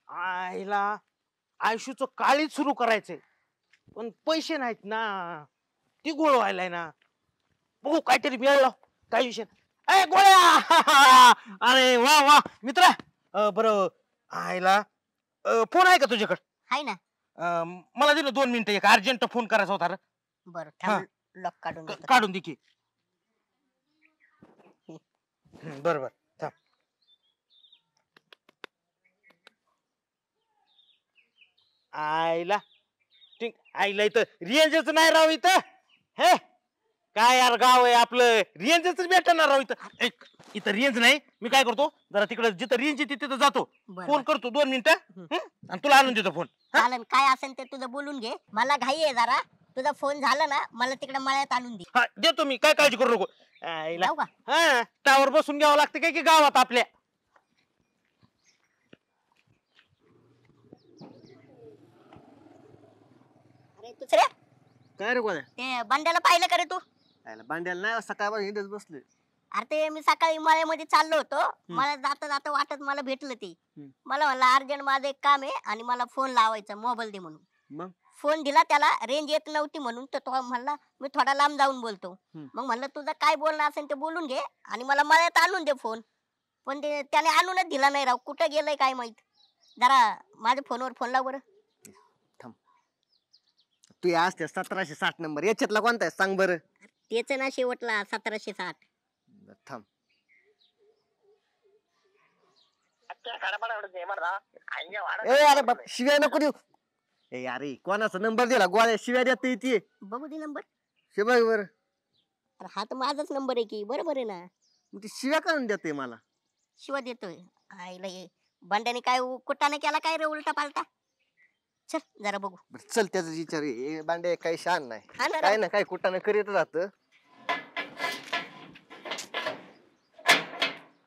आईला आयुष्याचं काळीच सुरू करायचंय, पण पैसे नाहीत ना. ती गोळ व्हायलाय ना. बघू काहीतरी मिळालं. काय विषय? ए गोळ्या. अरे वा वा मित्र. बरं आईला फोन आहे का तुझ्याकडे? हाय ना. मला दे ना 2 मिनिटं. एक अर्जंट फोन करायचा होता रे. बरं हा. लॉक काढून देतो. काढून दे की. बरोबर थांब. आईला ठीक. आईला इथं रेंजच नाही राव इथं. हे काय यार गाव आहे आपलं, रेंजच भेटणार राव इथं. इथं रेंज नाही. मी काय करतो, जरा तिकडे जिथं रेंज येते तिथं जातो, बरं, फोन करतो 2 मिनिटं आणि तुला आणून देतो फोन. चालन. काय असेल ते तुझं बोलून घे. मला घाई आहे जरा. तुझा फोन झाला ना, मला तिकडे मळ्यात आणून दे. हा देतो मी, काय काळजी करू नको. आईला जाऊ का? हा टावर बसून घ्यावं लागतं काय की गावात आपल्या. अरे दुसऱ्या काय रे गोळ्या? ते बंड्याला पाहिलं का रे तू? बांड्याला नाही, सकाळपासून इथेच बसलोय. अरे ते मी सकाळी मळ्यामध्ये चाललो होतो. मला जाता जाता वाटत मला भेटलं ते. मला म्हणलं अर्जंट माझं एक काम आहे आणि मला फोन लावायचा, मोबाईल दे म्हणून. मग? फोन दिला त्याला, रेंज येत नव्हती म्हणून. तर तो म्हणला मी थोडा लांब जाऊन बोलतो. मग म्हणलं तुझं काय बोलणं असेल ते बोलून घे आणि मला मळ्यात आणून दे फोन. पण त्याने आणूनच दिला नाही राव. कुठं गेलंय काय माहित. जरा माझ्या फोनवर फोन लाव बरं. तू या असते 1760 नंबर याच्यातला कोणता आहे सांग बरं. तेच ना शेवटला 1760. थांब. ए अरे बाप, शिव्या नको देऊ. ए अरे कोणाचा नंबर दिला गोळ्या शिव्या देत येते. बघू दे नंबर. शिवाय बर अरे हा तर माझाच नंबर आहे की. बरोबर आहे ना. मग ती शिव्या काढून देते मला. शिवा देतोय. आईला हे बंड्याने काय कुटाने केला काय रे उलटा पालटा. चल जरा बघू. बरं, चल त्याचा विचार ए बांडे काही शान नाही. हा ना काय राव. ना काय कुठाने करीत राहत.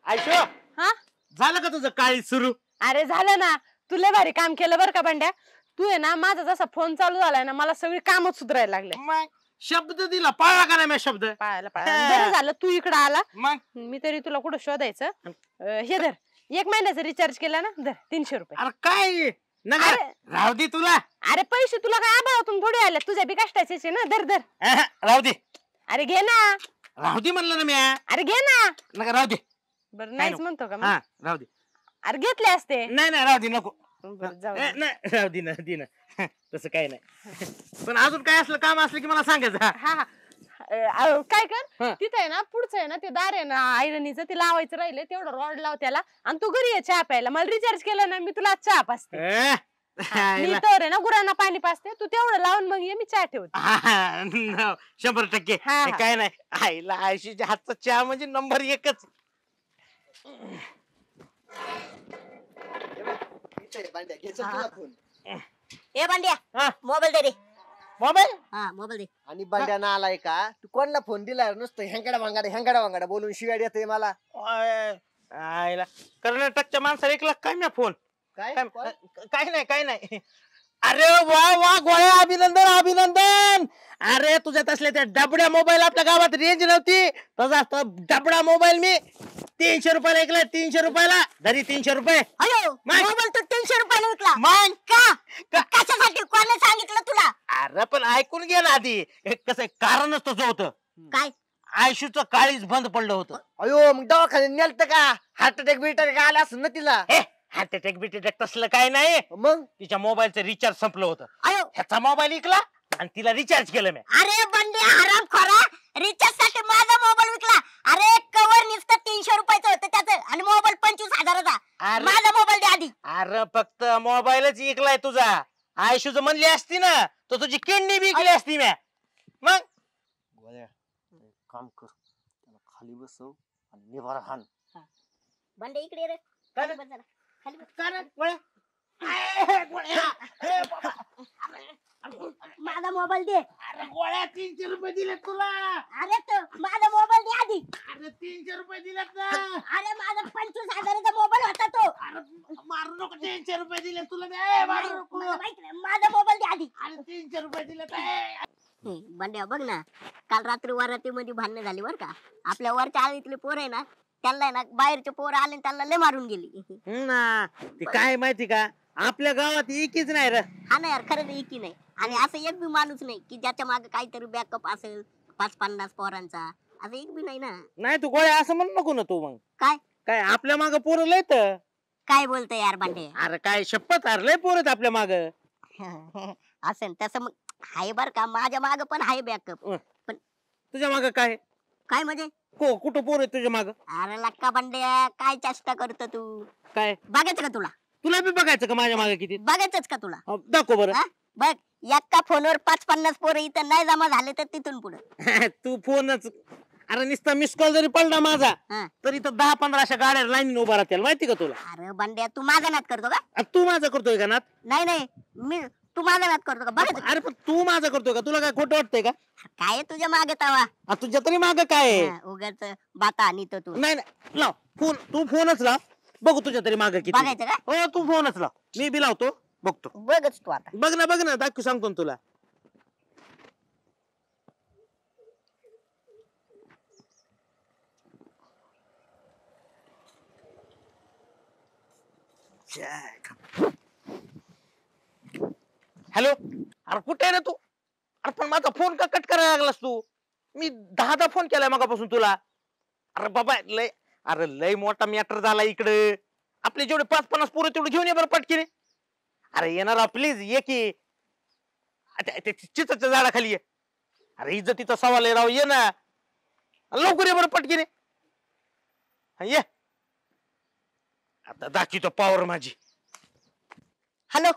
आयशो हा झालं का तुझं काळी सुरू? अरे झालं ना. तू लय भारी काम केलं बरं का बंड्या. तू आहे ना माझा जसा फोन चालू झालाय ना मला सगळी कामच सुधारायला लागले. मग शब्द दिला पाळला का नाही मी शब्द? पाहायला बरं झालं तू इकडं आला. मग मी तरी तुला कुठं शोधायचं. हे धर 1 महिन्याचा रिचार्ज केला ना धर 300 रुपये. अरे काय नका अरे. राहू दे तुला. अरे पैसे तुला काय आभाळातून थोडे आले तुझ्या बी कष्टाचे ना. धर धर. राहू दे अरे घे ना. राहू दे म्हणलं ना मी. अरे घे ना. नका राहू दे. बरं नाहीच नको. म्हणतो का मग? हा राहू दे. अरे घेतले असते. नाही नाही राहू दे नको. बरं, जाऊ ए, दे. नाही राहू दे ना दे ना तसं काही नाही. पण अजून काय असलं काम असलं की मला सांगायचं. हा. हा हा काय कर हा. तिथं आहे ना पुढचं आहे ना ते दार आहे ना आयरणीचं ते लावायचं राहिले तेवढं रॉड लाव त्याला आणि तू घरी ये चहा प्यायला. मला रिचार्ज केलं ना मी तुला चहा पाचते. ए, मी तर आहे ना गुरांना पाणी पाचते तू तेवढं लावून मग ये मी चहा ठेवते. हा, no, 100%. हा, हा. काय नाही आईला आयशीच्या हातचा चहा म्हणजे नंबर 1च. बांड्या घे हा. तुझा फोन. ए बंड्या हा. मोबाईल दे रे. मोबाईल हा मोबाईल दे. आणि बांड्यानं आलाय का तू कोणला फोन दिला नुसतं हँगाडा वांगाडा बोलून शिव्या देते मला. आईला कर्नाटकच्या माणसाला 1 लाख काय मी फोन काय काय नाही. अरे वा वा गोळ्या अभिनंदन अभिनंदन. अरे तुझ्यात असल्या त्या डबड्या मोबाईल आपल्या गावात रेंज नव्हती तसा डबडा मोबाईल मी 300 रुपयाला ऐकलाय. 300 रुपयाला धरी 300 रुपये. अयो मग? मोबाईल तर 300 रुपयाला विकला. मग का कशासाठी कोणी सांगितलं तुला? अरे पण ऐकून घे ना आधी. कसं कारणच तसं होतं. काय आयशूचं काळीच बंद पडलं होतं. अयो मग दवाखान्यात नेलत का हार्ट अटॅक बिटॅक आला असं ना तिला. हार्ट अटॅक बिटॅक तसलं काय नाही. मग तिच्या मोबाईलचं रिचार्ज संपलं होतं. अयो ह्याचा मोबाईल विकला आणि तिला रिचार्ज केलं मी. अरे बंड्या हराम खोरा रिचार्ज साठी माझा मोबाईल विकला. अरे कवर नुसतं 300 रुपयाचं होतं त्याचं आणि मोबाईल 25,000चा. अरे माझा मोबाईल दे आधी. अरे फक्त मोबाईलच विकलाय तुझा. आयशूचं म्हणली असती ना तर तुझी किडनी विकली असती मी. मग गोळ्या एक काम कर त्याला खाली बसव आणि निभार हाण. बंड्या इकडे रे. काय खाली बस जरा. खाली बस. काय रे, गोळ्या? ए, गोळ्या. ए, बाबा. माझा मोबाईल दे. अरे गोळ्या 300 रुपये दिले तुला. अरे तो माझा मोबाईल दे आधी. अरे 300 रुपये दिलेत ना. अरे माझा 25,000चा मोबाईल होता तो. अरे मारू नको. 300 रुपये दिले तुला मी. ए, मारू नको. मला माहित नाही. माझा मोबाईल दे आधी. अरे 300 रुपये दिलेत. ए. बंड्या बघ ना काल रात्री वरातीमध्ये भांडणं झाली बर का. आपल्या वरच्या आळीतले पोर आहे ना त्यांना आहे ना बाहेरचे पोर आले आणि त्यांना लय मारून गेली. ना ते काय माहिती का आपल्या गावात एकीच नाही रे. हा ना यार खरंच एकी नाही. आणि असं एक बी माणूस नाही की ज्याच्या मागे काहीतरी बॅकअप असेल 50-50 पोरांचा. असं एक बी नाही ना. नाही तू गोळ्या असं म्हणू नको ना तू. मग काय काय आपल्या माग पोरं लयत. काय बोलतोय यार बंडे. अरे काय शपथ अरे लय पोरं आहेत आपल्या माग. असेल तसं मग हाय बर का माझ्या माग पण हाय बॅकअप. तुझ्या माग काय काय म्हणजे कुठं पोर आहे तुझ्या माग? अरे लक्का बंड्या काय चेष्टा करतो तू. काय बघायचं का तुला? तुला बी बघायचं का माझ्या मागे किती? बघायचंच का तुला? दाखव बरं. हा? बघ एका फोनवर 5-50 पोरं इथं नाही जमा झाले तर तिथून पुढे तू फोनच. अरे नुसता मिस कॉल जरी पडला माझा हा. तरी तर 10-15 अशा गाड्या लाईन उभा राहतील माहिती का तुला? अरे बंड्या तू माझा नाद करतो का? तू माझा करतोय का नात? नाही नाही मी तू माझा नाद करतो का? बघायचं का? अरे पण तू माझा करतोय का? तुला काय खोटं वाटतंय का? काय आहे तुझ्या मागे तवा तुझ्या तरी माग काय आहे? उगाच बाता आणि तो तू नाही नाही लाव फोन. तू फोनच लाव बघू तुझ्या तरी माग किती. बघायचं का? हो तू फोनच लाव. मी बी लावतो बघतो. बघच तू आता. बघ ना दाखवू सांगतो ना तुला. हॅलो. अरे कुठे आहे रे तू? अरे पण माझा फोन का कट करायला लागलास तू? मी 10 फोन केलाय मगापासून तुला. अरे बाबा लय अरे लय मोठा मॅटर झाला इकडे. आपले जेवढे 5-50 पोरं तेवढे घेऊन ये बरं पटकीने. अरे येणार प्लीज ये की. चिताच्या झाडाखाली ये. अरे इज्जतीचा सवाल आहे राव, ये ना लवकर ये बरं पटकीने. ये आता दाखवतो पॉवर माझी. हॅलो,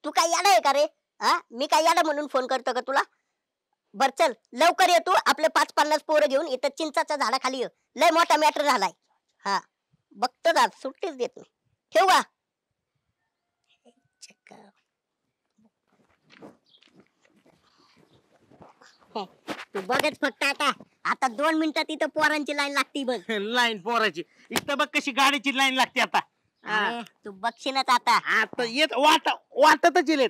तू काय याडा आहे का रे? हा, मी काय याडा म्हणून फोन करतो का तुला? बर चल लवकर ये तू. आपले 5-50 पोरं घेऊन इथं चिंचाच्या झाडाखाली ये. लय मोठा मॅटर झालाय. हा बघतो ना, सुट्टीच देत नाही. ठेवू का? तू बघच फक्त आता. आता 2 मिनिटात इथं पोरांची लाईन लागती बघ. लाईन पोराची इथं बघ कशी गाडीची लाईन लागते आता. अरे, तू बघशीलच आता. आता येत वाटतच येलेत.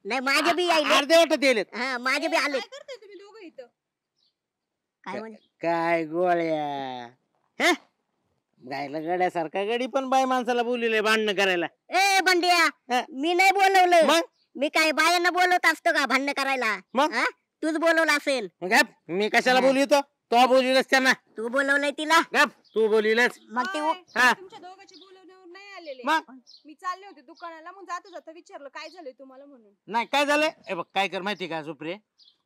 नाही माझे बी यायले. अर्धे वाटत येलेत. हा माझे बी आले. काय करताय तुम्ही दोघं इथं? काय म्हणे? काय गोळ्या गायला गड्यासारखा गडी पण बाय माणसाला बोलले भांडणं करायला. ए बंडिया, हा. मी नाही बोलवलं. मग मी काय बायांना बोलवत असतो का भांडण करायला? मग? हा? तूच बोलवलं असेल. मग गप, मी कशाला बोलवतो? तो बोलविलच त्यांना. तू बोलवलंय तिला. गप, तू बोलविलच. मग ती हा. तुमच्या दोघांची बोलवण्यावर नाही आलेले. मग मी चालले होते दुकानाला, मग जाता जाता विचारलं काय झालंय तुम्हाला म्हणून. नाही काय झालंय? ए बघ काय कर माहिती का सुप्रे,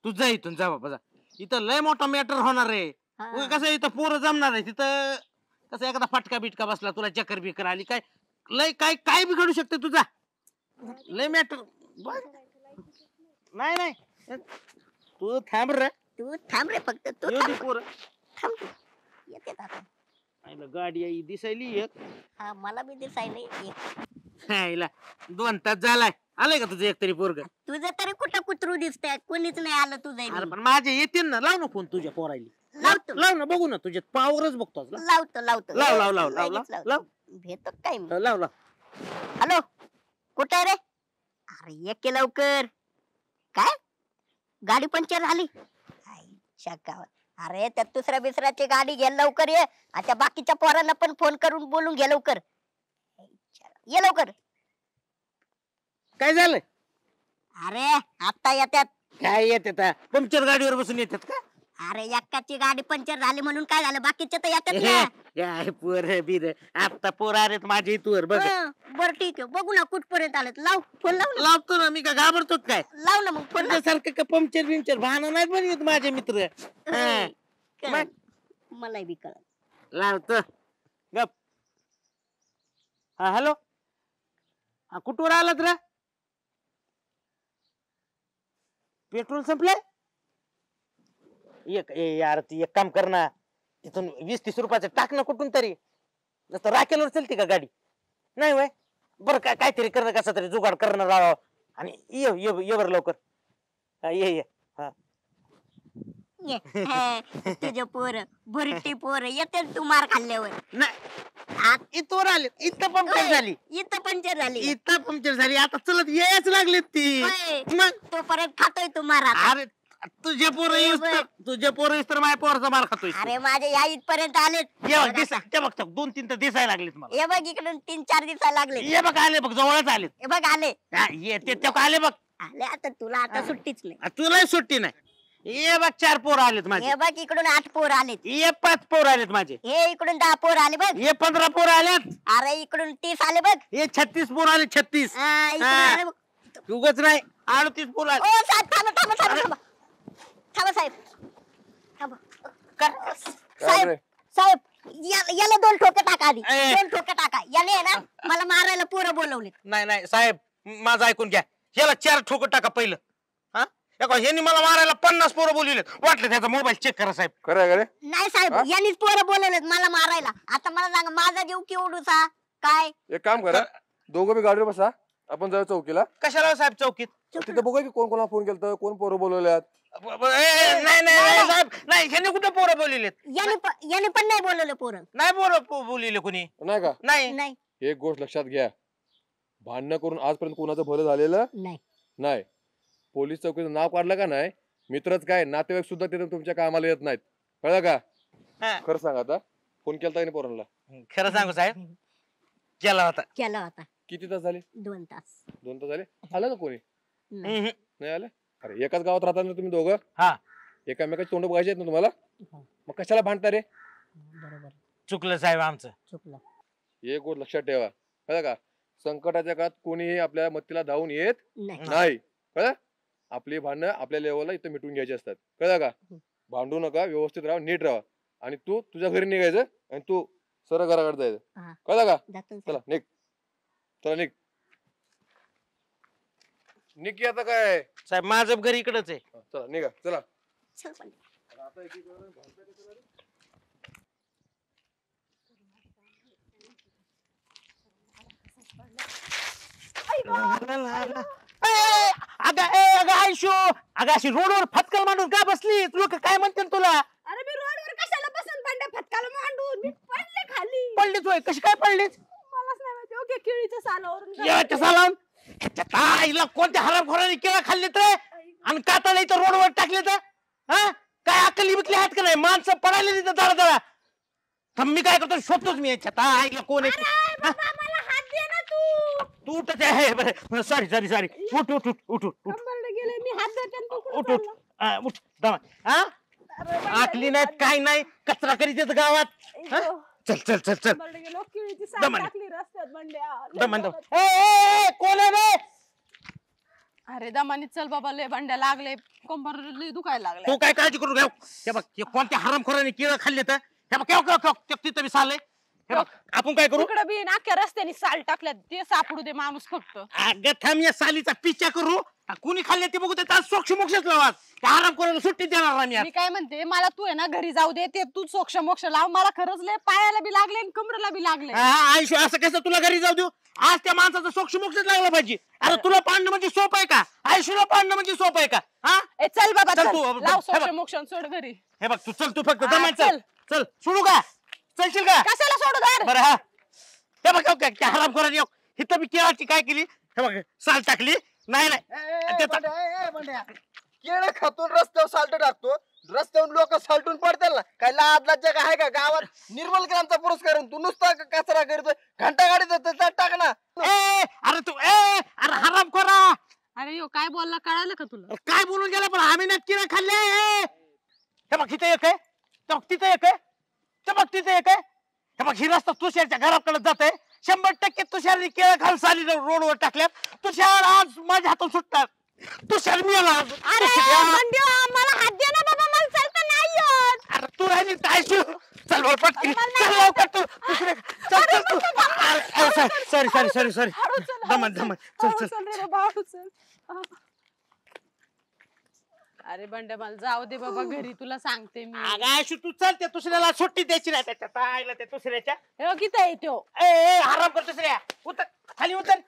तू जा इथून, जा बाबा जा. इथं लय मोठा मॅटर होणार आहे. हा. कसं इथं पोरं जमणार आहे. तिथं कसं एखादा फटका बिटका बसला, तुला चक्कर बिकर आली, काय लय काय काय बिघडू शकते तुझा. लय मॅटर. नाही नाही तू थांब रे. तू थांब रे फक्त. तू येऊ दे थांब. पोरं. थांब तू. येते आता. आईला गाडी आई दिसायली एक. हा मला बी दिसाय नाही. आईला 2 तास झालाय. आलंय का तुझं एक तरी पोरग? तुझं तरी कुठं कुत्रू दिसतंय? कोणीच नाही आलं तुझं. अरे पण माझे येतील ना. लाव ना फोन तुझ्या पोरायली. लावतो लाव ना, बघू ना तुझ्या पावरच बघतो आज. लावतो लावतो. लाव लाव लाव लाव लगेच लाव लावतो. लाव भेटतो काय मी? लाव लाव. हॅलो, कुठे आहे रे? अरे ये की लवकर. काय गाडी पंक्चर झाली? आईच्या गावात. अरे त्या दुसऱ्या बिसऱ्याची गाडी घे लवकर ये. आता बाकीच्या पोरांना पण फोन करून बोलून घे लवकर. ये लवकर. काय झालं? अरे आता येतात. काय येत पंक्चर गाडीवर बसून येतात का? अरे एकाची गाडी पंक्चर झाली म्हणून काय झालं? बाकीचे तर येतात ना. काय पोर बिर आता पोर आलेत माझे इथवर बघ. बरं ठीक आहे, बघू ना कुठपर्यंत आलेत. लाव फोन. लाव ना. लावतो ना मी. का घाबरतो काय? लाव ना मग फोन. सारखं का पंक्चर बिंक्चर भाना नाही बनवत माझे मित्र. हा. मग? मला बी कळत. लावतो गप. हा हॅलो, कुठवर आलात रे? पेट्रोल संपलंय? यार ती एक काम कर ना, तिथून 20-30 रुपयाचं टाक ना कुठून तरी. नसतं राखेलवर चलते का गाडी? नाही वय बरं. काहीतरी करणं, कसं तरी जुगाड करणं राव. आणि ये बरं लवकर. हा ये हा. तुझे पोर भरटी पोर येते तू मार खाल्ल्यावर. नाही इथवर आले. इथं पंक्चर झाली. इथं पंक्चर झाली. इथं पंक्चर झाली. आता चलत यायच लागलेत ती. होय. मग तोपर्यंत खातोय तू मार आता. अरे तुझे पोरं येऊस तर माझ्या पोराचा मार खातोय. अरे माझ्या या इथपर्यंत आलेत. ते बघ 2-3 तर दिसायला लागलेत मला. हे बघ इकडून 3-4 दिवसाला लागले. ये बघ आले बघ, जवळच आलेत. हे बघ आले. ये ते आले बघ. आले आता. तुला आता सुट्टीच नाही. तुलाही सुट्टी नाही. ये बघ 4 पोरं आलेत माझे. हे बघ इकडून 8 पोर आलेत. ये 5 पोरं आलेत माझे. हे इकडून 10 पोर आले बघ. ये 15 पोरं आलेत. अरे इकडून 30 आले बघ. ये 36 पोरं आले. 36 इकडून आले बघ. उगच नाही 38 पोरं आले. ओ साहेब थांबा थांबा थांबा थांबा थांबा साहेब थांबा. साहेब रे? साहेब याला 2 ठोके टाका आधी. ए. 2 ठोके टाका. याने आहे ना मला मारायला पोरं बोलवले. नाही साहेब, माझं ऐकून घ्या. याला 4 ठोकं टाका पहिलं. हा ह्यांनी मला मारायला 50 पोरं बोलवलेत. वाटलं त्याचा मोबाईल चेक करा साहेब. खरं आहे का रे? नाही साहेब, यांनीच पोरं बोलवलेत मला मारायला. आता मला सांगा माझा जीव केवढूसा काय? एक काम करा, दोघं बी गाडीवर बसा, आपण जाऊ चौकीला. कशाला साहेब चौकीत? तिथे बघूया की कोण कोणाला फोन केलतं, कोण पोरं बोलवल्यात. नाही साहेब, नाही ह्यांनी कुठे पोरं बोलवलेत? याने पण नाही बोलवलं पोरं. नाही पोरं बोलले कोणी. नाही का? नाही. एक गोष्ट लक्षात घ्या, भांडणं करून आजपर्यंत कोणाचं भलं झालेलं नाही. पोलीस चौकीचं नाव काढलं का नाही, मित्रच काय नातेवाईक सुद्धा तिथे तुमच्या कामाला येत नाहीत. कळलं का? खरं सांग, आता फोन केलता की नाही पोरांना? खरं सांगू साहेब, केला होता. किती तास झाले? 2 तास. 2 तास झाले. आलं का कोणी? नाही. नाही आलं? अरे एकाच गावात राहता ना तुम्ही दोघं. हा. एकामेकाची तोंड बघायचे आहेत ना तुम्हाला, मग कशाला भांडता रे? बरोबर. चुकलं साहेब आमचं. चुकलं. एक गोष्ट लक्षात ठेवा, कळलं का? संकटाच्या काळात कोणीही आपल्या मदतीला धावून येत नाही. नाही, कळलं? आपली भांडणं आपल्या लेवलला इथं मिटून घ्यायची असतात, कळलं का? भांडू नका, व्यवस्थित राहा, नीट राहा. आणि तू तुझ्या घरी निघायचं आणि तू सरळ घराकडे जायचं, हा. कळलं का? जातो ना चला साहेब. निघ, चला निघ निघ की आता काय. साहेब माझं घर इकडच आहे. चला निघा, चला. चल पण. अगं आयशो, अगं अशी रोडवर फटकल मांडून का बसली? लोक काय म्हणतील तुला? अरे मी रोडवर कशाला बसून बंड्या फटकाला मांडून मी पडले खाली. पडलीच होय, कशी काय पडलीच? मलाच नाही माहिती. ओके केळीच्या सालावरून याच्या सालान आईला कोणत्या हरामखोराने केळं खाल्ले तर आणि कातडे इथं रोडवर टाकले तर हा काय अक्कली बिकली आहेत का नाही? माणसं पडायला तिथं दळा मी काय करतो, शोधतोच मी याच्यात. आईला कोण आहे? मला हात दे ना तू. तू उठत आहे. Sorry sorry sorry. उठ उठ उठ उठ उठ उठ कंबरडे गेले मी हात देते आणि तू कुठं उठ उठ चालला? उठ दमा. हा आकली नाही काय नाही, कचरा करीत येत गावात. हा? चल चल चल चल कंबरडे गेलो केळीची साल दमन. टाकली रस्त्यात बंड्या. दमन दम. ए कोण आहे रे? अरे दमानी चल बाबा, लय बंड्या लागले, कंबर लय दुखायला लागले. तू काय काळजी करू घ्या. हे बघ हे कोणत्या हरामखोराने केळं खाल्ले तर हे बघ केव केव केव तिथं बी चाललंय. हे बघ आपण काय करू? तिकडे बी अख्ख्या रस्त्याने साल टाकल्यात, ते सापडू दे माणूस फक्त. अगं थांब, या सालीचा पिच्छा करू. कुणी खाल्ले ते बघू, त्यात सोक्ष मोक्षच लावा. आराम करून सुट्टी देणार नाही मी काय म्हणते, मला तू आहे ना घरी जाऊ दे, ते तू सोक्ष मोक्ष लाव. मला खरंच लय पायाला बी लागले आणि कमरेला बी लागले. आयुष्य असं कसं तुला घरी जाऊ देऊ? आज त्या माणसाचा सोक्ष मोक्षच लागला पाहिजे. अरे तुला पाडणं म्हणजे सोपं आहे का? आयुष्याला पाडणं म्हणजे सोपं आहे का? हा ए चल बाबा चल चल, तू, लाव हे सोक्ष बघ. मोक्ष आणि सोड घरी. हे बघ तू चल, तू फक्त हा, दमाय चल. चल. चल सोडू का? चलशील का? कशाला सोडू दर? बरं हा. हे बघ काय हराम करा येऊ. इथं मी केळाची काय केली, हे बघ साल टाकली. नाही नाही त्याचा- केळं खातून रस्त्यावर साल्ट टाकतो, रस्त्यावर लोक साल्टून पडतील ना. काय लाज लज्जा काय आहे का गावात? निर्मल ग्रामचा पुरस्कार आहे, तू नुसता कचरा करतोय, घंटा गाडीत टाक ना. अरे तू अरे हराम करा. अरे यो काय बोलला कळालं का तुला? काय बोलून गेला? पण आम्ही नक्की नाही खाल्ले. हे बघ इथे एक आहे, हे बघ तिथे एक आहे, हे बघ तिथे एक आहे. हे बघ ही रस्ता तुषारच्या घराकडे जाते. 100% तुषारने केळं खाल साली रोडवर टाकल्यात. तुषार आज माझ्या हातून सुटणार. तुषार मी आला. अरे बंड्या, मला हात दे ना बाबा, मला चालता नाही येत. अरे तू राहिली तायशू. चल वर पटकन चल लवकर तू दुसरे चल चल तू. Sorry sorry sorry sorry. हळू चल, दमन दमन चल हळू चल. चल रे बाबा, हळू चल. अरे बंड्या, मला जाऊ दे बाबा घरी, तुला सांगते मी. अगं आयशू तू चल, त्या दुसऱ्याला सुट्टी द्यायची नाही. त्याच्या ताईला त्या दुसऱ्याच्या. हे किती आहे त्यो? ए आराम कर दुसऱ्या. उतर खाली उतर.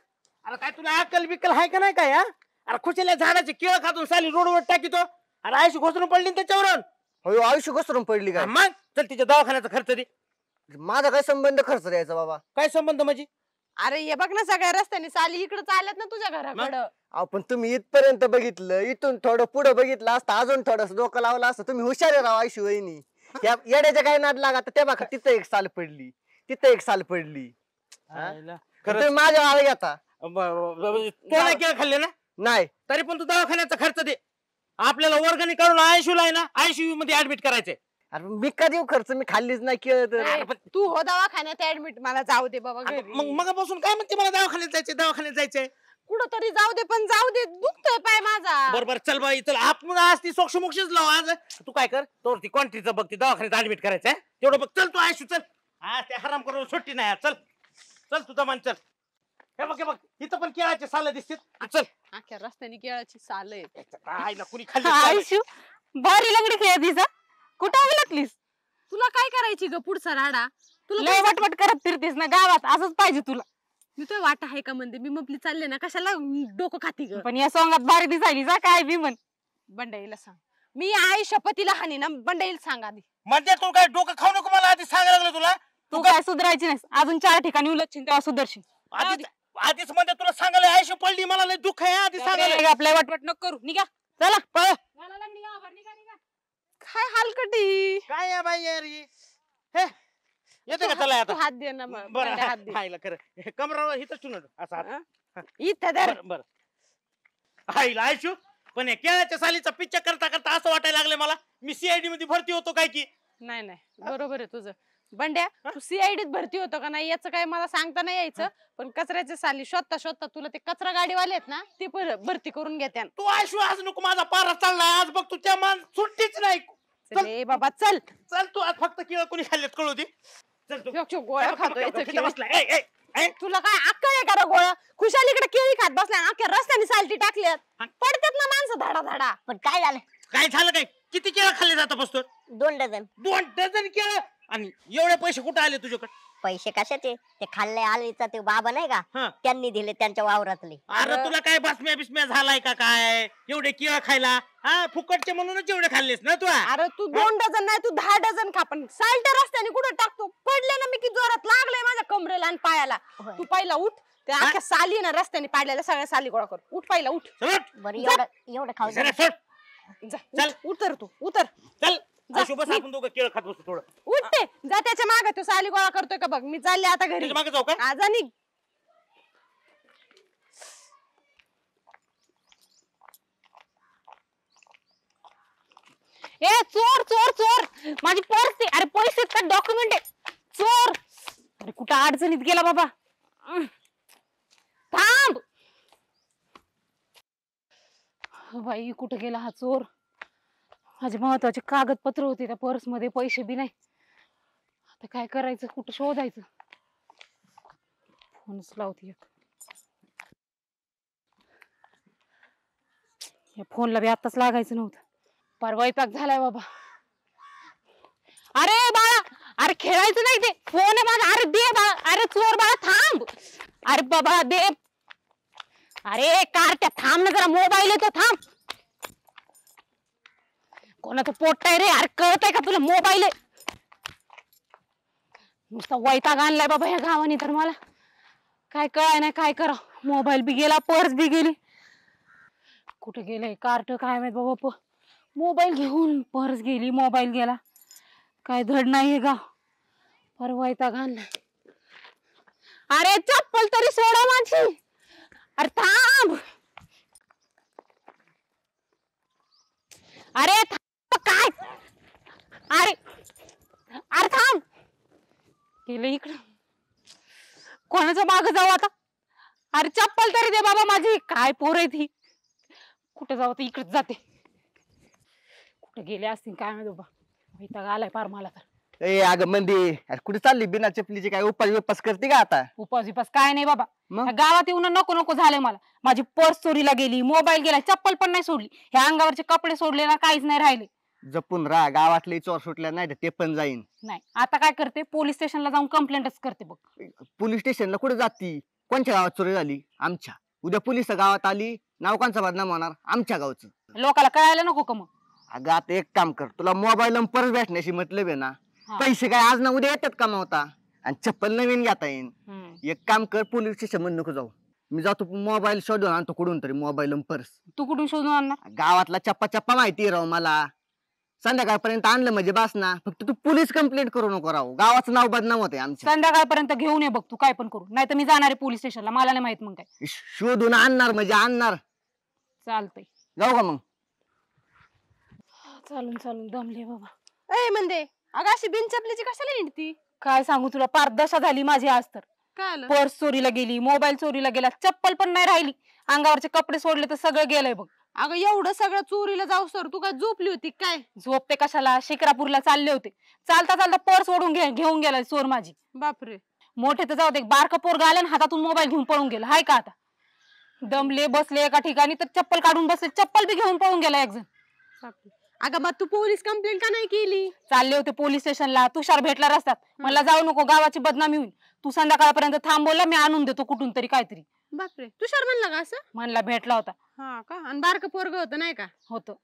अरे काय तुला अक्कल बिक्कल आहे का नाही काय? हा अरे खुशीला झाडाचे केळं खातून साली रोडवर टाकीतो. अरे आयशू घोसरून पडली ना त्याच्यावरून. हो आयुष्य घसरून पडली काय? मग चल तिच्या दवाखान्याचा खर्च दे. माझा काय संबंध खर्च द्यायचा बाबा? काय संबंध म्हणजे? अरे हे बघ ना, सगळ्या रस्त्याने साली इकडे चालत ना तुझ्या घराकडं. आपण तुम्ही इथपर्यंत बघितलं, इथून थोडं पुढे बघितलं असतं, अजून थोडं डोकं लावलं असतं. तुम्ही हुशार आहे राव आयुष्य वहिनी. त्या येड्याच्या काय नाद लागा, त्या बघा तिथं एक साल पडली, तिथं एक साल पडली. तुम्ही माझ्या आळ घेता. तो नाही केळं खाल्ले ना, नाही तरी पण तू दवाखान्याचा खर्च दे. आपल्याला वर्गणी काढून आयशूला आहे ना आयसीयू मध्ये ऍडमिट करायचंय. अरे मी का देऊ खर्च? मी खाल्लीच नाही केळं तर. ए, तू हो दवाखान्यात ऍडमिट, मला जाऊ दे बाबा घरी. मग मगापासून काय म्हणते मला दवाखान्यात जायचंय दवाखान्यात जायचंय. कुठं तरी जाऊ दे, पण जाऊ दे, दुखतोय पाय माझा. बरोबर चल बाई चल. आपण आज ती सोक्ष मोक्षच लाव. आज तू काय कर, तोवर ती क्वांटिटीचं बघ, ती दवाखान्यात ऍडमिट करायचंय तेवढं बघ. चल तू आयशू चल. आज ते हराम करून सुट्टी नाही आज. चल चल तू दमान चल. हे बघ इथं पण केळाचे साल दिसतात. चल अख्ख्या रस्त्याने केळाची साल आहे. आईला कुणी खाल्ली? आयुष्य भारी लंगडी खेळतीस. कुठं लागलीस? तुला काय करायची ग पुढचा राडा? तुला लय वटवट करत फिरतीस ना गावात, असंच पाहिजे तुला. मी तो वाट आहे का म्हणते, मी मपली चालले ना, कशाला डोकं खाती ग? पण या सोंगात भारी दिसायली जा काय बी म्हण. बंडाईला सांग, मी आई शपथीला हानी ना, बंडाईला सांग आधी. म्हणजे तू काय डोकं खाऊ नको मला आधी सांगायला लागलं तुला. तू काय सुधारायची नाही, अजून 4 ठिकाणी उलटशील तेव्हा सुधरशील. आधीच म्हणजे तुला सांगायला आयशू पडली, मला लय दुःख आहे आधी सांगायला. आपल्या वटवट नको करू, निघा चला पळ. काय हालकटी. काय आहे बाई यार ही? हे येते का चला आता? तू हात दे ना मग, बरं बंड्या हात दे. खायला खरं कमरावर इथं ठेवून असं हात. इथं धर. बरं आईला आयशू पण हे केळ्याच्या सालीचा पिच्चा करता करता असं वाटायला लागले मला मी सीआयडी मध्ये भरती होतो काय की. नाही नाही, बरोबर आहे तुझं. बंड्या तू सीआयडीत भरती होतो का नाही याचं काय मला सांगता नाही यायचं, पण कचऱ्याचे साली शोधता शोधता तुला ते कचरा गाडीवाले आहेत ना ते भरती करून घेत्या. तू आज नको, माझा पारा चाललाय आज, बघ तू त्या सुट्टीच नाही. चल ए बाबा चल. चल तू आज फक्त केळं कोणी खाल्लेत कळू दे. चल तू गोळ्या खातोय तिथं बसलाय. तुला काय अक्कल आहे का रे गोळ्या? खुशालीकडे केळी खात बसल्या आणि अख्ख्या रस्त्याने सालटी टाकल्यात. पडतात ना माणसं धाडा धाडा. पण काय झालं? काय झालं काय? किती केळं खाल्ले जाता बसतो? 2 डझन. 2 डझन केळं आणि एवढे पैसे कुठे आले तुझ्याकडे? पैसे कशाचे? ते खाल्ले आलीचा ते बाबा नाही हा. का, त्यांनी दिले त्यांच्या वावरातले. अरे तुला काय बसम्या बिस्म्या झालाय का काय? एवढे केळं खायला फुकटचे म्हणूनच एवढे खाल्लेस ना तू? अरे तू 2 डझन नाही तू 10 डझन खा, पण सालट्या रस्त्याने कुठे टाकतो? पडले ना मी की जोरात लागले माझ्या कमरेला आणि पायाला. होय. तू पहिला उठ. त्या अख्ख्या साली ना रस्त्याने पाडलेल्या सगळ्या साली गोळा कर. उठ पहिला उठ. बरं एवढं खाऊ दे. जा, चल. उतर तू उतर. चल जा, बस आपण दोघं केळं खात बसतो थोडं. उठते जा त्याच्या मागे तो साली गोळा करतोय का बघ. मी चालले आता घरी. त्याच्या मागे जाऊ का? आज निघ. ए चोर चोर चोर, माझी पर्स आहे. अरे पैसे का डॉक्युमेंट आहे. चोर, अरे कुठं अडचणीत गेला बाबा. थांब बाई, कुठं गेला हा चोर? माझे महत्वाचे कागदपत्र होते त्या पर्स मध्ये, पैसे बी नाही. आता काय करायचं, कुठं शोधायचं? फोनच लावते एक. या फोनला बी आताच लागायचं नव्हतं. परवा पाक झालाय बाबा. अरे बाळा, अरे खेळायचं नाही ते, फोन आहे माझा. अरे दे बाळा. अरे चोर बाळा थांब. अरे बाबा दे. अरे कारट्या थांब ना जरा, मोबाईल येतो थांब. कोणाचं पोट आहे रे? अरे कळत आहे का तुला? मोबाईल आहे. नुसता वैताग आणलाय बाबा ह्या गावाने तर मला. काय कळाय नाही काय करा. मोबाईल बी गेला, पर्स बी गेली. कुठे गेले कार्ट काय माहित बाबा. मोबाईल घेऊन पर्स गेली, मोबाईल गेला. काय धड नाहीये गाव. पर वैताग आणलाय. अरे चप्पल तरी सोडा माझी. अरे थांब. अरे थांब काय? अरे अरे थांब. गेले इकडं. कोणाच्या माग जाऊ आता? अरे चप्पल तरी दे बाबा माझी. काय पोर आहे ती? कुठे जाऊ? इकडेच जाते. कुठे गेले असतील काय माहिती बाबा. वैताग आलाय पार मला तर. ए अगं मंदी, अरे कुठे चालली बिना चपलीची? काय उपास करते का आता? उपास विपास काय नाही बाबा. मग? ह्या गावात येऊन नको नको झालंय मला. माझी पर्स चोरीला गेली, मोबाईल गेला, चप्पल पण नाही सोडली. ह्या अंगावरचे कपडे सोडले ना, काहीच नाही राहिले. जपून राहा, गावातले चोर सुटल्या नाही तर ते पण जाईन. नाही आता काय करते, पोलीस स्टेशनला जाऊन कंप्लेंटच करते बघ. पोलीस स्टेशनला कुठे जाती? कोणत्या गावात चोरी झाली? आमच्या. उद्या पोलीस गावात आली, नाव कोणचा बदनाम होणार? आमच्या गावचं. लोकाला कळायला नको का मग? अगं आता एक काम कर, तुला मोबाईल परत भेटण्याशी मतलब आहे ना. हा. पैसे काय आज ना उद्या येतात कमावता, आणि चप्पल नवीन घेता येईन. एक काम कर, पोलीस स्टेशन मध्ये नको जाऊ. मी जातो मोबाईल शोधून आणतो कुठून तरी, मोबाईल पर्स. तू कुठून शोधून आणणार? गावातला चप्पा चप्पा माहिती राव मला. संध्याकाळपर्यंत आणलं म्हणजे बास ना. फक्त तू पोलीस कंप्लेंट करू नको राव, गावाचं नाव बदनाम होते आमचं. संध्याकाळपर्यंत घेऊन ये बघ तू, काय पण करू. नाही तर मी जाणार आहे पोलीस स्टेशनला. मला नाही माहित मग काय. शोधून आणणार म्हणजे आणणार. चालतंय, जाऊ का मग? चालून चालून दमले बाबा. ए म्हणते अगं अशी बिनचपलीची कशाला हिंडती? काय सांगू तुला, पार दशा झाली माझी आज तर. काय आलं? पर्स चोरीला गेली, मोबाईल चोरीला गेला, चप्पल पण नाही राहिली. अंगावरचे कपडे सोडले तर सगळं गेलंय बघ. अगं एवढं सगळं चोरीला जाऊ सर तू काय झोपली होती काय? झोपते कशाला, शिक्रापूरला चालले होते. चालता चालता पर्स ओढून घेऊन गेला चोर माझी. बापरे. मोठे तर जाऊ दे, बारका पोर आलं हातातून मोबाईल घेऊन पळून गेला. हाय का आता? दमले बसले एका ठिकाणी तर चप्पल काढून बसले, चप्पल बी घेऊन पळून गेला एक जण. अगं मग तू पोलीस कंप्लेंट का नाही केली? चालले होते पोलीस स्टेशनला, तुषार भेटला रस्त्यात. म्हणला जाऊ नको, गावाची बदनामी होईल. तू संध्याकाळपर्यंत थांबवला, मी आणून देतो कुठून तरी काहीतरी. बापरे, तुषार म्हणला का असं? म्हणला, भेटला होता. हा का? आणि बारकं पोरग होतं नाही का? होतं.